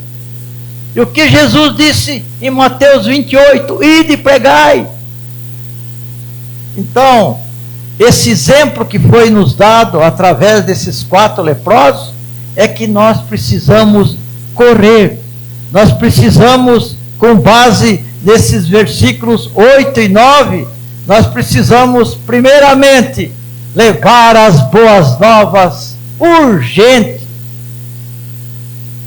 E o que Jesus disse em Mateus 28? Ide e pregai. Então, esse exemplo que foi nos dado através desses 4 leprosos, é que nós precisamos correr. Nós precisamos, com base nesses versículos 8 e 9, nós precisamos, primeiramente, levar as boas novas urgente.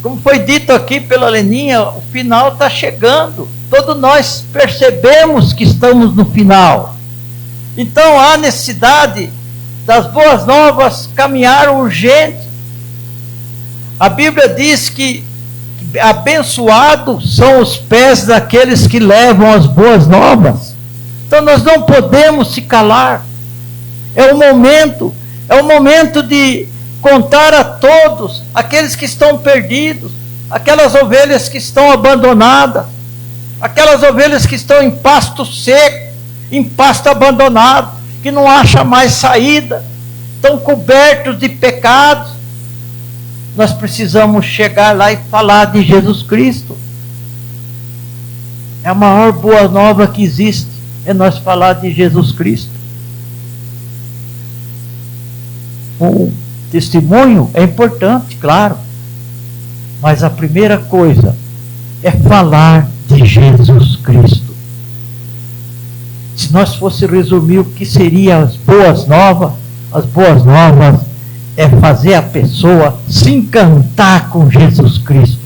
Como foi dito aqui pela Leninha, o final está chegando. Todos nós percebemos que estamos no final. Então há necessidade das boas novas caminhar urgente. A Bíblia diz que abençoados são os pés daqueles que levam as boas novas. Então nós não podemos se calar. É o momento de contar a todos, aqueles que estão perdidos, aquelas ovelhas que estão abandonadas, aquelas ovelhas que estão em pasto seco, em pasto abandonado, que não acha mais saída, estão cobertos de pecados. Nós precisamos chegar lá e falar de Jesus Cristo. É a maior boa nova que existe, é nós falar de Jesus Cristo. O testemunho é importante, claro, mas a primeira coisa é falar de Jesus Cristo. Se nós fosse resumir o que seriam as boas novas é fazer a pessoa se encantar com Jesus Cristo.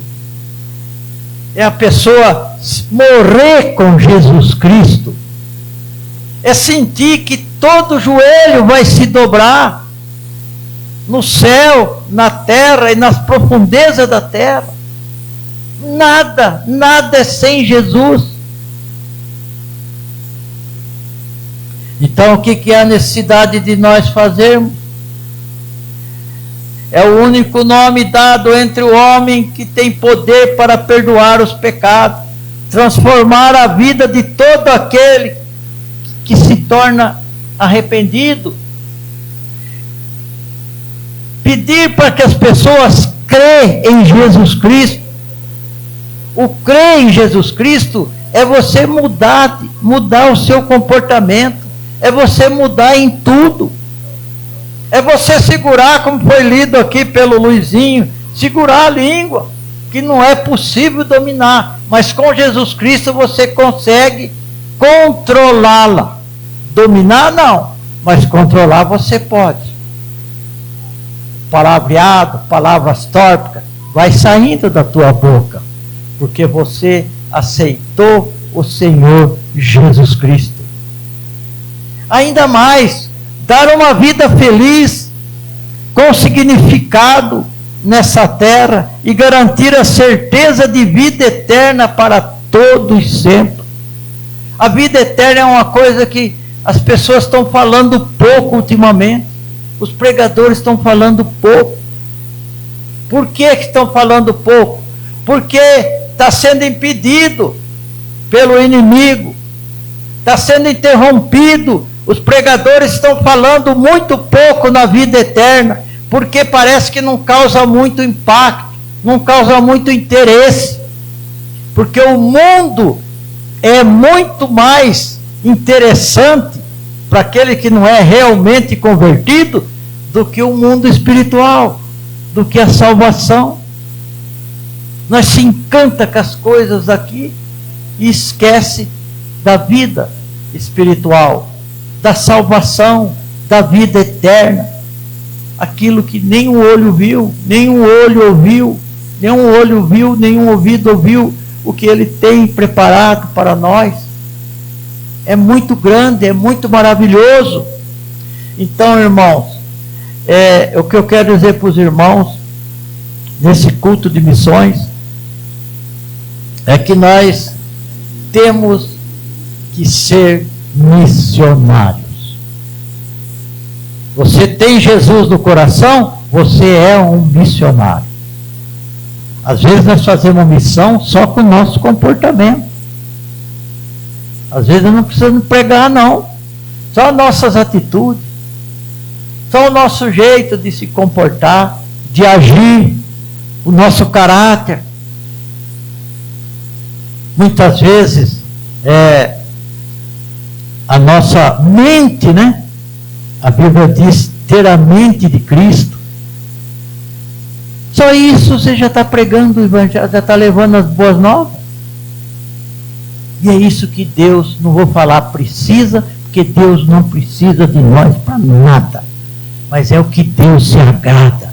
É a pessoa morrer com Jesus Cristo. É sentir que todo joelho vai se dobrar no céu, na terra e nas profundezas da terra. Nada é sem Jesus. Então o que é a necessidade de nós fazermos? É o único nome dado entre o homem que tem poder para perdoar os pecados, transformar a vida de todo aquele que se torna arrependido. Pedir para que as pessoas crêem em Jesus Cristo. O crer em Jesus Cristo é você mudar o seu comportamento, é você mudar em tudo. É você segurar, como foi lido aqui pelo Luizinho, segurar a língua, que não é possível dominar, mas com Jesus Cristo você consegue controlá-la. Dominar não, mas controlar você pode. Palavreado, palavras tórpicas, vai saindo da tua boca, porque você aceitou o Senhor Jesus Cristo. Ainda mais, dar uma vida feliz, com significado nessa terra e garantir a certeza de vida eterna para todos e sempre. A vida eterna é uma coisa que as pessoas estão falando pouco ultimamente. Os pregadores estão falando pouco. Por que estão falando pouco? Porque está sendo impedido pelo inimigo, está sendo interrompido. Os pregadores estão falando muito pouco na vida eterna, porque parece que não causa muito impacto, não causa muito interesse, porque o mundo é muito mais interessante para aquele que não é realmente convertido do que o mundo espiritual, do que a salvação. Nós se encanta com as coisas aqui e esquece da vida espiritual, da salvação, da vida eterna. Aquilo que nenhum olho viu, nenhum olho ouviu, nenhum olho viu, nenhum ouvido ouviu, o que Ele tem preparado para nós. É muito grande, é muito maravilhoso. Então, irmãos, o que eu quero dizer para os irmãos, nesse culto de missões, é que nós temos que ser missionários. Você tem Jesus no coração, você é um missionário. Às vezes nós fazemos missão só com o nosso comportamento. Às vezes não precisamos pregar, não. Só nossas atitudes. Só o nosso jeito de se comportar, de agir, o nosso caráter. Muitas vezes, a nossa mente, né? A Bíblia diz ter a mente de Cristo. Só isso você já está pregando o Evangelho, já está levando as boas novas. E é isso que Deus, não vou falar precisa, porque Deus não precisa de nós para nada. Mas é o que Deus se agrada.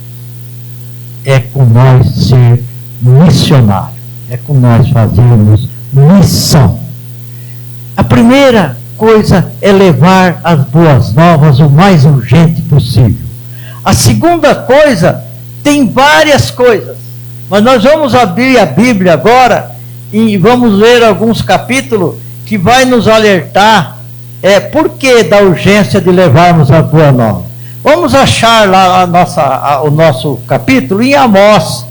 É com nós ser missionário. É com nós fazermos missão. A primeira coisa é levar as boas novas o mais urgente possível. A segunda coisa, tem várias coisas, mas nós vamos abrir a Bíblia agora e vamos ler alguns capítulos que vai nos alertar por que da urgência de levarmos a boa nova. Vamos achar lá o nosso capítulo em Amós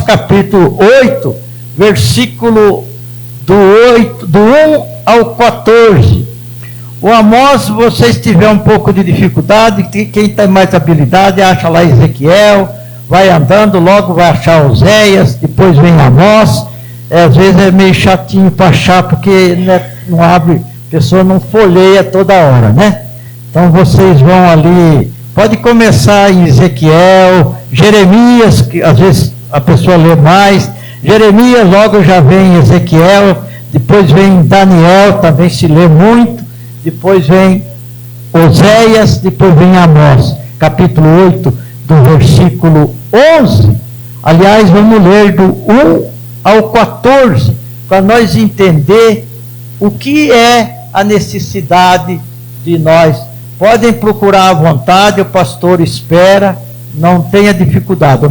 capítulo 8, versículo do 1 ao 14. O Amós, se vocês tiverem um pouco de dificuldade, quem tem mais habilidade, acha lá Ezequiel, vai andando, logo vai achar Oséias, depois vem Amós. Às vezes é meio chatinho para achar, porque não abre, a pessoa não folheia toda hora, né? Então vocês vão ali, pode começar em Ezequiel, Jeremias, que às vezes a pessoa lê mais, Jeremias logo já vem Ezequiel, depois vem Daniel, também se lê muito, depois vem Oséias, depois vem Amós, capítulo 8, do versículo 11, aliás, vamos ler do 1 ao 14, para nós entender o que é a necessidade de nós. Podem procurar à vontade, o pastor espera, não tenha dificuldade,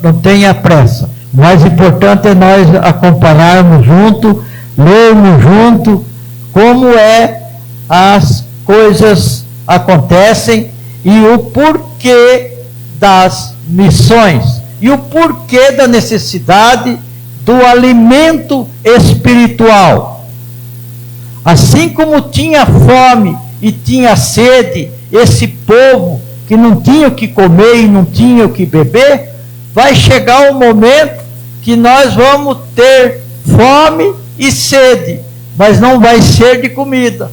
não tenha pressa. O mais importante é nós acompanharmos junto, lermos junto, como as coisas acontecem e o porquê das missões e o porquê da necessidade do alimento espiritual. Assim como tinha fome e tinha sede, esse povo que não tinha o que comer e não tinha o que beber, vai chegar um momento que nós vamos ter fome e sede, mas não vai ser de comida,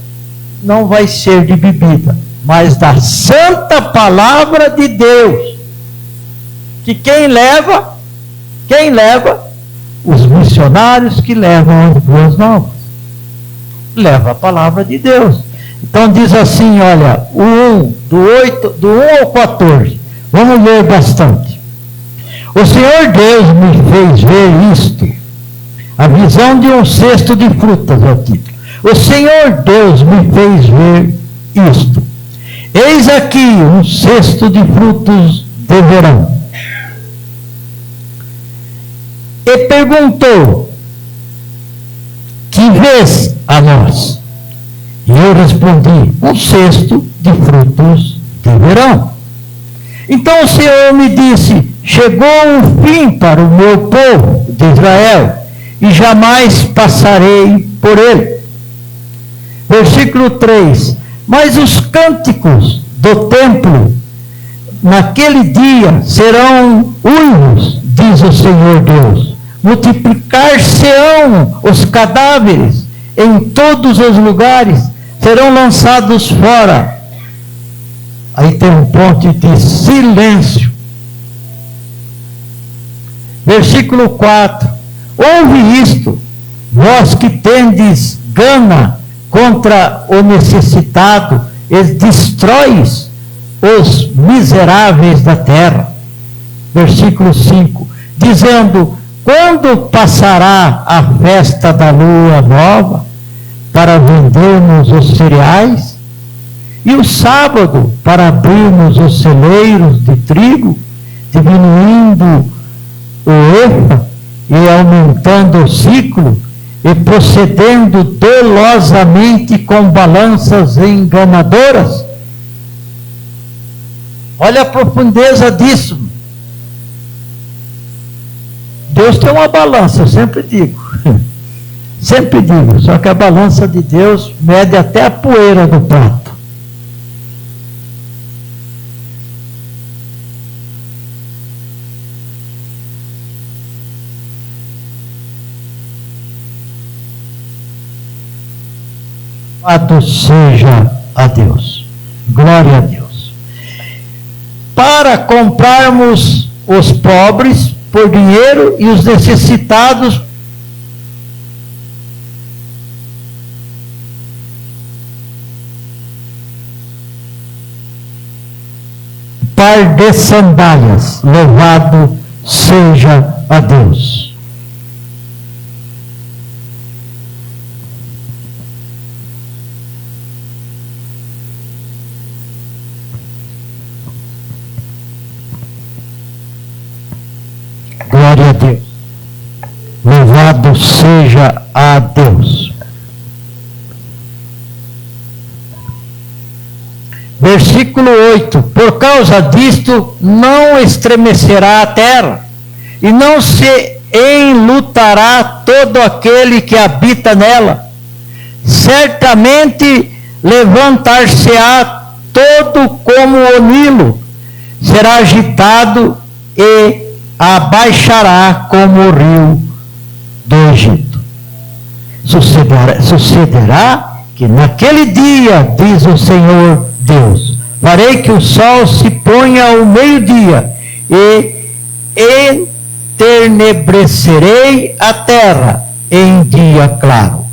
não vai ser de bebida, mas da santa palavra de Deus. Que quem leva? Os missionários que levam as boas novas. Leva a palavra de Deus. Então diz assim, olha, do 1 ao 14. Vamos ler bastante. O Senhor Deus me fez ver isto. A visão de um cesto de frutas é o título. O Senhor Deus me fez ver isto. Eis aqui um cesto de frutos de verão. E perguntou, que vês a nós? E eu respondi, um cesto de frutos de verão. Então o Senhor me disse, chegou o fim para o meu povo de Israel, e jamais passarei por ele. Versículo 3, mas os cânticos do templo, naquele dia, serão uivos, diz o Senhor Deus. Multiplicar-se-ão os cadáveres em todos os lugares, serão lançados fora. Aí tem um ponto de silêncio. Versículo 4. Ouve isto, vós que tendes gana contra o necessitado, e destróis os miseráveis da terra. Versículo 5. Dizendo, quando passará a festa da lua nova, para vendermos os cereais, e o sábado para abrirmos os celeiros de trigo, diminuindo o efa e aumentando o ciclo, e procedendo dolosamente com balanças enganadoras? Olha a profundeza disso. Deus tem uma balança, eu sempre digo. Sempre digo, só que a balança de Deus mede até a poeira do prato. Louvado seja a Deus. Glória a Deus. Para comprarmos os pobres por dinheiro e os necessitados par de sandálias. Louvado seja a Deus. Glória a Deus. Louvado seja a Deus. Versículo 8. Por causa disto, não estremecerá a terra, e não se enlutará todo aquele que habita nela. Certamente levantar-se-á todo como o Nilo, será agitado e abaixará como o rio do Egito. Sucederá que naquele dia, diz o Senhor Deus, farei que o sol se ponha ao meio-dia e enternebrecerei a terra em dia claro.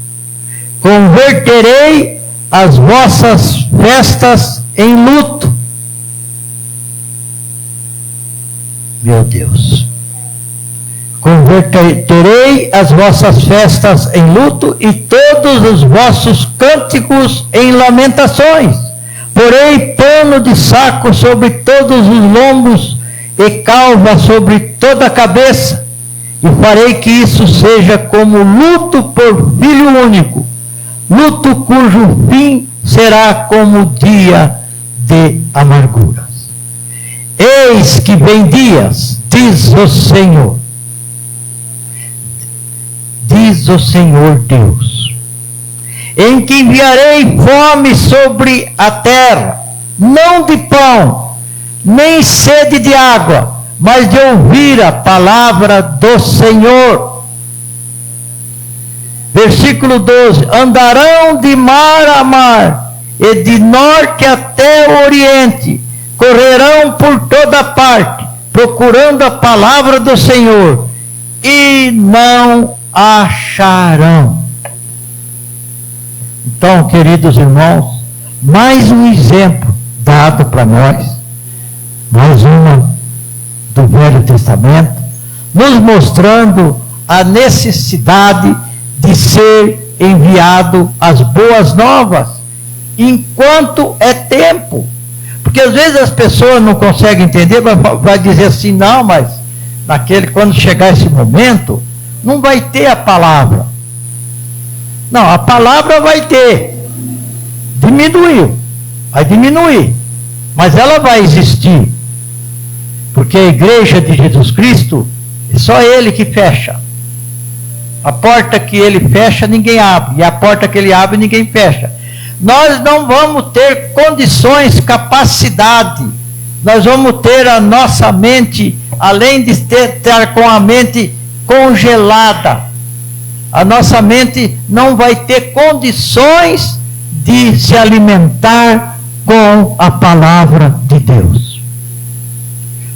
Converterei as vossas festas em luto. Meu Deus. Converterei as vossas festas em luto e todos os vossos cânticos em lamentações. Porei pano de saco sobre todos os lombos e calva sobre toda a cabeça. E farei que isso seja como luto por filho único, luto cujo fim será como dia de amarguras. Eis que vem dias, diz o Senhor Deus, em que enviarei fome sobre a terra, não de pão, nem sede de água, mas de ouvir a palavra do Senhor. Versículo 12: andarão de mar a mar, e de norte até o oriente, correrão por toda parte, procurando a palavra do Senhor, e não acharão. Então, queridos irmãos, mais um exemplo dado para nós, mais uma do Velho Testamento, nos mostrando a necessidade de ser enviado as boas novas, enquanto é tempo. Porque às vezes as pessoas não conseguem entender, vai dizer assim, não, mas quando chegar esse momento, não vai ter a palavra. Não, a palavra vai ter. Diminuiu. Vai diminuir. Mas ela vai existir. Porque a igreja de Jesus Cristo, é só Ele que fecha. A porta que Ele fecha, ninguém abre. E a porta que Ele abre, ninguém fecha. Nós não vamos ter condições, capacidade. Nós vamos ter a nossa mente, além de estar com a mente congelada, a nossa mente não vai ter condições de se alimentar com a palavra de Deus.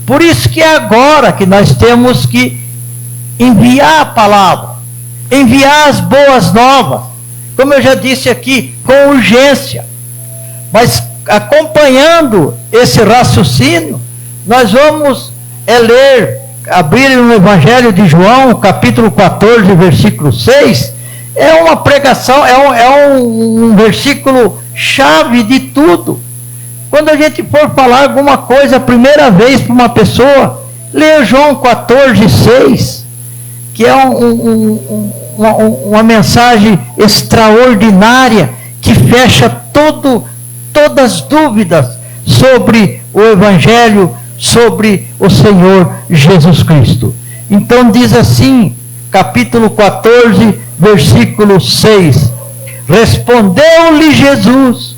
Por isso que é agora que nós temos que enviar a palavra, enviar as boas novas, como eu já disse aqui, com urgência. Mas acompanhando esse raciocínio, nós vamos abrir no Evangelho de João, capítulo 14, versículo 6, é uma pregação, é um versículo chave de tudo. Quando a gente for falar alguma coisa a primeira vez para uma pessoa, leia João 14, 6, que é uma mensagem extraordinária, que fecha todas as dúvidas sobre o Evangelho, sobre o Senhor Jesus Cristo. Então diz assim, capítulo 14, versículo 6. Respondeu-lhe Jesus: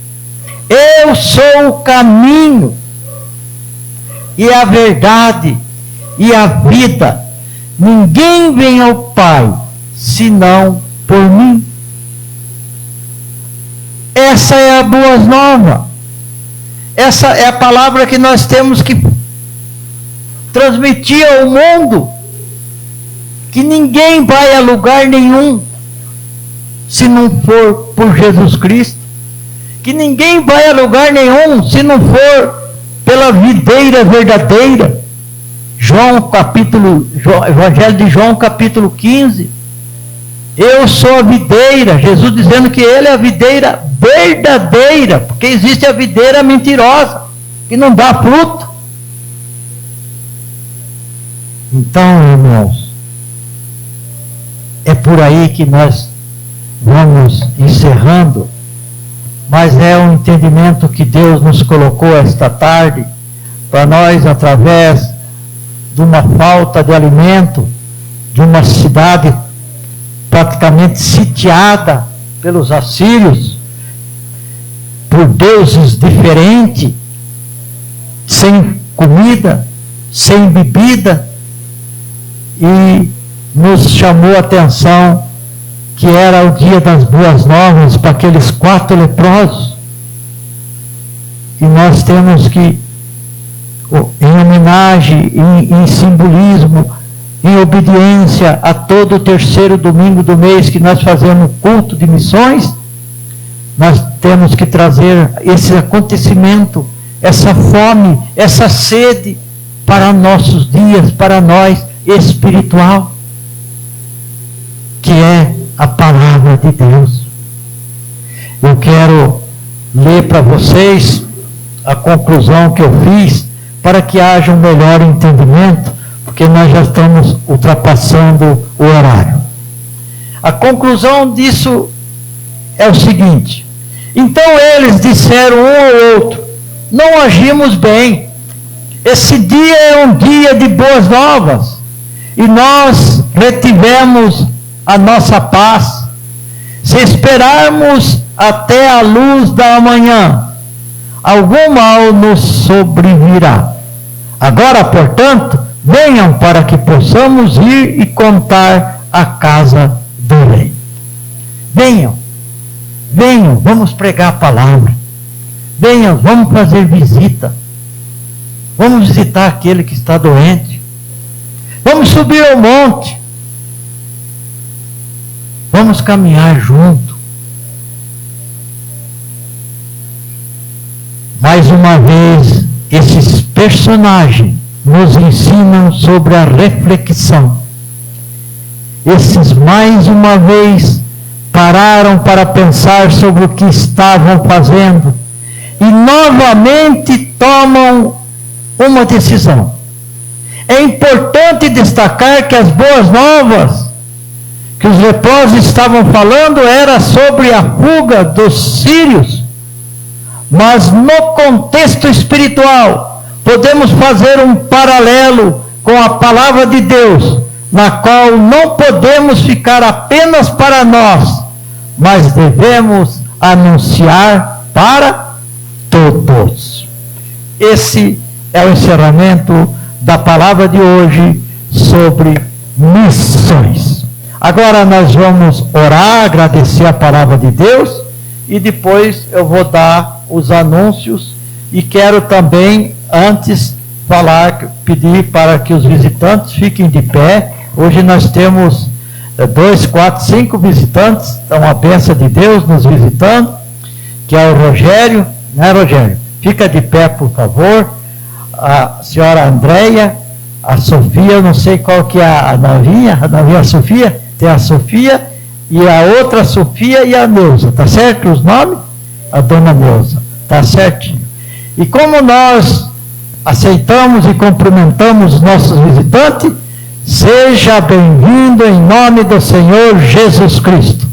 eu sou o caminho e a verdade e a vida. Ninguém vem ao Pai senão por mim. Essa é a boa nova. Essa é a palavra que nós temos que transmitir ao mundo. Que ninguém vai a lugar nenhum se não for por Jesus Cristo. Que ninguém vai a lugar nenhum se não for pela videira verdadeira. Evangelho de João, capítulo 15. Eu sou a videira. Jesus dizendo que ele é a videira verdadeira, porque existe a videira mentirosa, que não dá fruto. Então, irmãos, é por aí que nós vamos encerrando, mas é um entendimento que Deus nos colocou esta tarde, para nós, através de uma falta de alimento, de uma cidade praticamente sitiada pelos assírios, por deuses diferentes, sem comida, sem bebida, e nos chamou a atenção que era o dia das boas novas para aqueles 4 leprosos. E nós temos que, em homenagem, em simbolismo, em obediência a todo o 3º domingo do mês que nós fazemos culto de missões, nós temos que trazer esse acontecimento, essa fome, essa sede para nossos dias, para nós, espiritual, que é a palavra de Deus. Eu quero ler para vocês a conclusão que eu fiz, para que haja um melhor entendimento, porque nós já estamos ultrapassando o horário. A conclusão disso é o seguinte: então eles disseram um ao outro: não agimos bem, esse dia é um dia de boas novas, e nós retivemos a nossa paz. Se esperarmos até a luz da manhã, algum mal nos sobrevirá. Agora, portanto, venham para que possamos ir e contar a casa do rei. Venham, vamos pregar a palavra. Venham, vamos fazer visita. Vamos visitar aquele que está doente. Vamos subir ao monte. Vamos caminhar junto. Mais uma vez, esses personagens nos ensinam sobre a reflexão. Esses, mais uma vez, pararam para pensar sobre o que estavam fazendo e novamente tomam uma decisão. É importante destacar que as boas novas que os leprosos estavam falando era sobre a fuga dos sírios, mas no contexto espiritual podemos fazer um paralelo com a palavra de Deus, na qual não podemos ficar apenas para nós, mas devemos anunciar para todos. Esse é o encerramento da palavra de hoje sobre missões. Agora nós vamos orar, agradecer a palavra de Deus, e depois eu vou dar os anúncios, e quero também, antes, pedir para que os visitantes fiquem de pé. Hoje nós temos 2, 4, 5 visitantes, então a bênção de Deus nos visitando, que é o Rogério, né, Rogério? Fica de pé, por favor. A senhora Andréia, a Sofia, eu não sei qual que é a novinha, a Sofia, tem a Sofia, e a outra Sofia e a Neuza, tá certo os nomes? A dona Neuza, tá certinho. E como nós aceitamos e cumprimentamos os nossos visitantes, seja bem-vindo em nome do Senhor Jesus Cristo.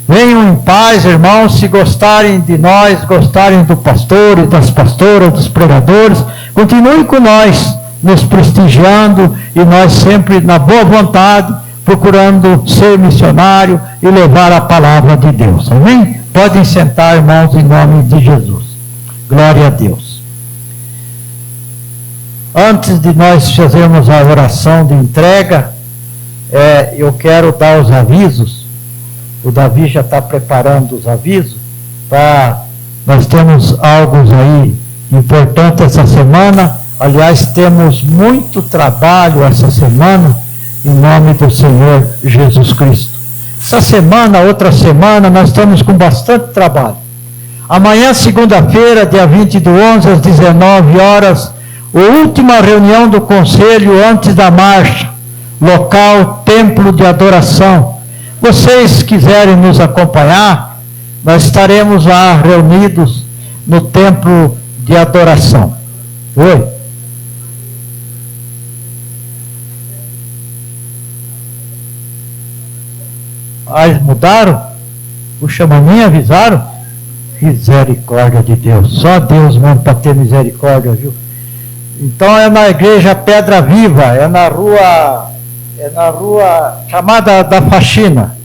Venham em paz, irmãos. Se gostarem de nós, gostarem do pastor e das pastoras, dos pregadores, continuem com nós. nos prestigiando e nós sempre na boa vontade, procurando ser missionário e levar a palavra de Deus. Amém? Podem sentar, irmãos, em nome de Jesus. Glória a Deus. Antes de nós fazermos a oração de entrega, eu quero dar os avisos. O Davi já está preparando os avisos. Nós temos algo aí importante essa semana. Aliás, temos muito trabalho essa semana, em nome do Senhor Jesus Cristo. Essa semana, outra semana, nós estamos com bastante trabalho. Amanhã, segunda-feira, dia 20 do 11, às 19 horas, a última reunião do Conselho antes da marcha, local Templo de Adoração. Vocês quiserem nos acompanhar, nós estaremos lá reunidos no Templo de Adoração. Oi? Mudaram? Puxa, mas nem avisaram? Misericórdia de Deus. Só Deus mesmo para ter misericórdia, viu? Então é na igreja Pedra Viva, é na rua chamada da Faxina,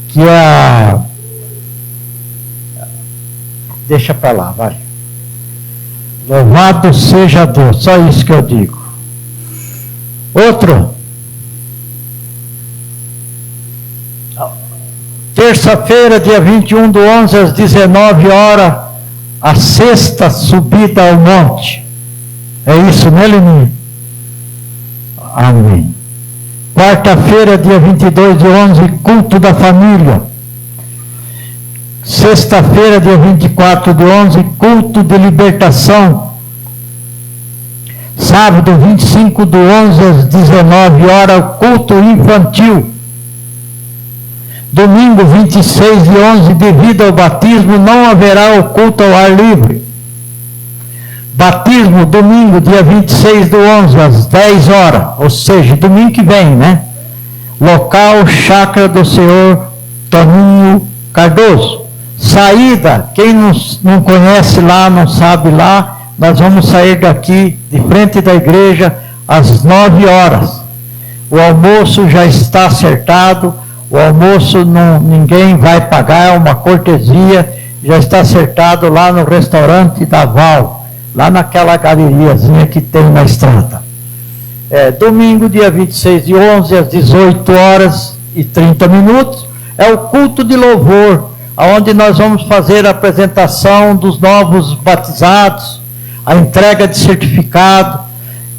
que é deixa para lá, vai. Louvado seja Deus, só isso que eu digo. Outro. Terça-feira, dia 21 do 11, às 19 horas, a sexta subida ao monte. É isso, né, Leninha? Amém. Quarta-feira, dia 22 de 11, culto da família. Sexta-feira, dia 24 de 11, culto de libertação. Sábado, 25 do 11, às 19 horas, culto infantil. Domingo 26 de 11, devido ao batismo, não haverá o culto ao ar livre. Batismo, domingo, dia 26 do 11, às 10 horas, ou seja, domingo que vem, né? Local, Chácara do Senhor Toninho Cardoso. Saída, quem não conhece lá, não sabe lá, nós vamos sair daqui, de frente da igreja, às 9 horas. O almoço já está acertado. O almoço ninguém vai pagar, é uma cortesia, já está acertado lá no restaurante da Val, lá naquela galeriazinha que tem na estrada. Domingo, dia 26 de 11, às 18 horas e 30 minutos, é o culto de louvor, onde nós vamos fazer a apresentação dos novos batizados, a entrega de certificado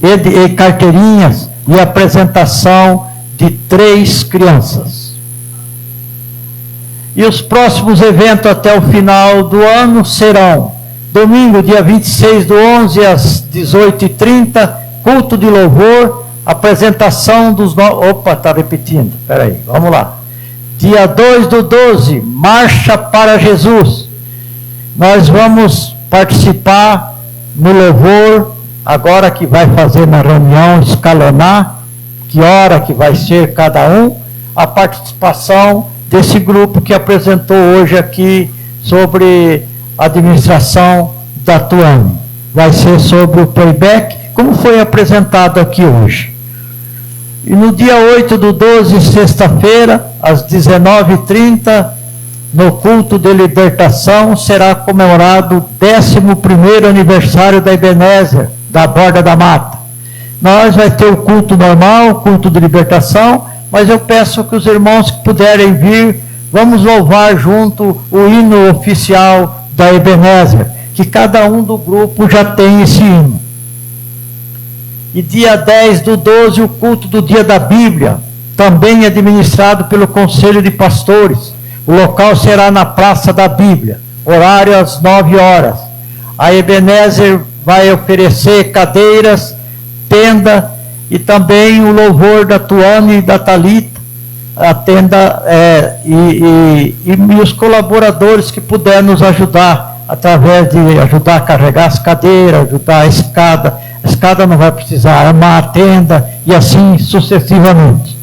e carteirinhas e a apresentação de 3 crianças. E os próximos eventos até o final do ano serão: domingo, dia 26 do 11, às 18h30, culto de louvor, apresentação dos novos... Opa, está repetindo, espera aí, vamos lá. Dia 2 do 12, Marcha para Jesus. Nós vamos participar no louvor, agora que vai fazer na reunião, escalonar, que hora que vai ser cada um, a participação desse grupo que apresentou hoje aqui sobre a administração da Tuane. Vai ser sobre o playback, como foi apresentado aqui hoje. E no dia 8 do 12, sexta-feira, às 19h30, no culto de libertação, será comemorado o 11º aniversário da Ebenezer, da Borda da Mata. Nós vai ter o culto normal, o culto de libertação, mas eu peço que os irmãos que puderem vir, vamos louvar junto o hino oficial da Ebenezer, que cada um do grupo já tem esse hino. E dia 10 do 12, o culto do dia da Bíblia, também administrado pelo Conselho de Pastores. O local será na Praça da Bíblia, horário às 9 horas. A Ebenezer vai oferecer cadeiras, tenda, e também o louvor da Tuane e da Thalita, a tenda, e os colaboradores que puderem nos ajudar, através de ajudar a carregar as cadeiras, ajudar a escada não vai precisar, armar a tenda, e assim sucessivamente.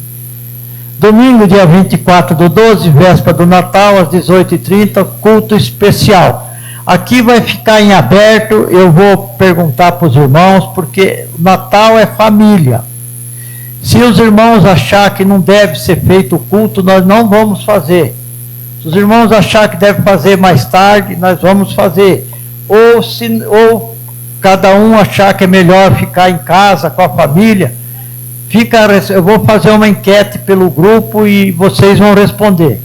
Domingo, dia 24 do 12, véspera do Natal, às 18h30, culto especial. Aqui vai ficar em aberto, eu vou perguntar para os irmãos, porque Natal é família. Se os irmãos achar que não deve ser feito o culto, nós não vamos fazer. Se os irmãos achar que deve fazer mais tarde, nós vamos fazer. Ou cada um achar que é melhor ficar em casa com a família, eu vou fazer uma enquete pelo grupo e vocês vão responder.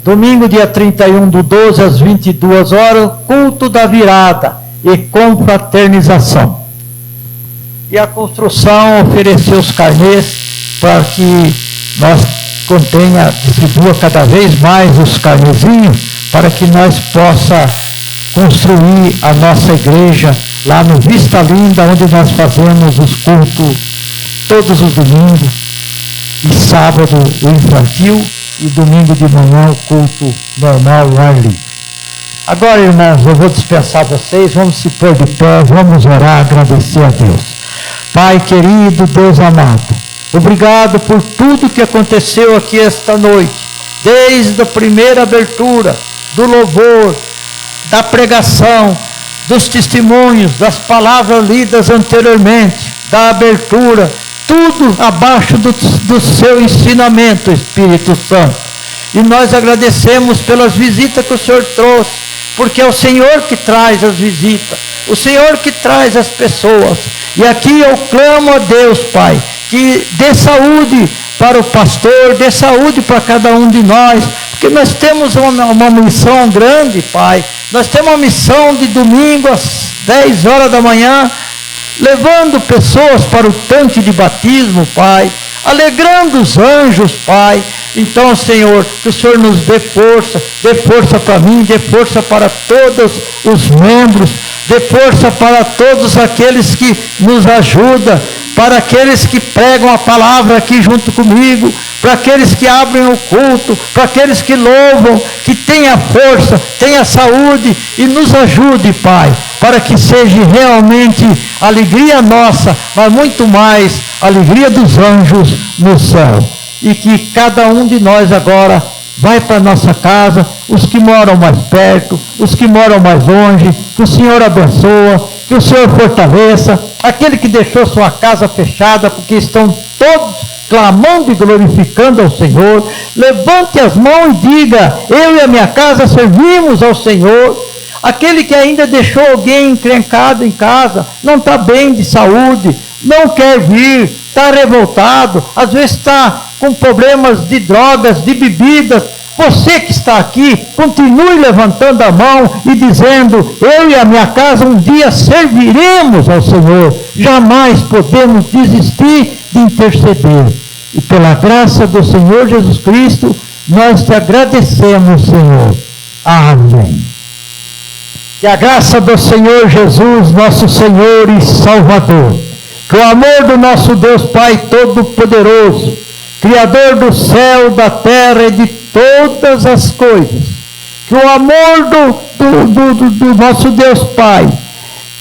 Domingo, dia 31/12, às 22 horas, culto da virada e confraternização. E a construção ofereceu os carnês para que nós distribua cada vez mais os carnezinhos, para que nós possa construir a nossa igreja lá no Vista Linda, onde nós fazemos os cultos todos os domingos, e sábado o infantil, e domingo de manhã o culto normal, o ar livre. Agora, irmãos, eu vou dispensar vocês, vamos se pôr de pé, vamos orar, agradecer a Deus. Pai querido, Deus amado, obrigado por tudo que aconteceu aqui esta noite, desde a primeira abertura, do louvor, da pregação, dos testemunhos, das palavras lidas anteriormente, da abertura, tudo abaixo do seu ensinamento, Espírito Santo. E nós agradecemos pelas visitas que o Senhor trouxe, porque é o Senhor que traz as visitas, o Senhor que traz as pessoas. E aqui eu clamo a Deus, Pai, que dê saúde para o pastor, dê saúde para cada um de nós, porque nós temos uma missão grande, Pai. Nós temos uma missão de domingo às 10 horas da manhã, levando pessoas para o tanque de batismo, Pai, alegrando os anjos, Pai. Então, Senhor, que o Senhor nos dê força para mim, dê força para todos os membros, dê força para todos aqueles que nos ajudam, para aqueles que pregam a palavra aqui junto comigo, para aqueles que abrem o culto, para aqueles que louvam, que tenha força, tenha saúde e nos ajude, Pai, para que seja realmente alegria nossa, mas muito mais alegria dos anjos no céu. E que cada um de nós agora vai para a nossa casa, os que moram mais perto, os que moram mais longe, que o Senhor abençoa, que o Senhor fortaleça, aquele que deixou sua casa fechada, porque estão todos clamando e glorificando ao Senhor, levante as mãos e diga: eu e a minha casa servimos ao Senhor. Aquele que ainda deixou alguém encrencado em casa, não está bem de saúde, não quer vir, está revoltado, às vezes está com problemas de drogas, de bebidas. Você que está aqui, continue levantando a mão e dizendo: eu e a minha casa um dia serviremos ao Senhor. Jamais podemos desistir de interceder. E pela graça do Senhor Jesus Cristo, nós te agradecemos, Senhor. Amém. Que a graça do Senhor Jesus, nosso Senhor e Salvador, que o amor do nosso Deus Pai Todo-Poderoso, Criador do céu, da terra e de todas as coisas, que o amor do nosso Deus Pai,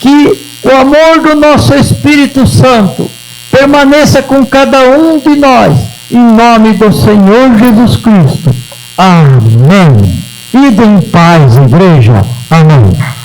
que o amor do nosso Espírito Santo permaneça com cada um de nós, em nome do Senhor Jesus Cristo. Amém. Ide em paz, igreja. Amém.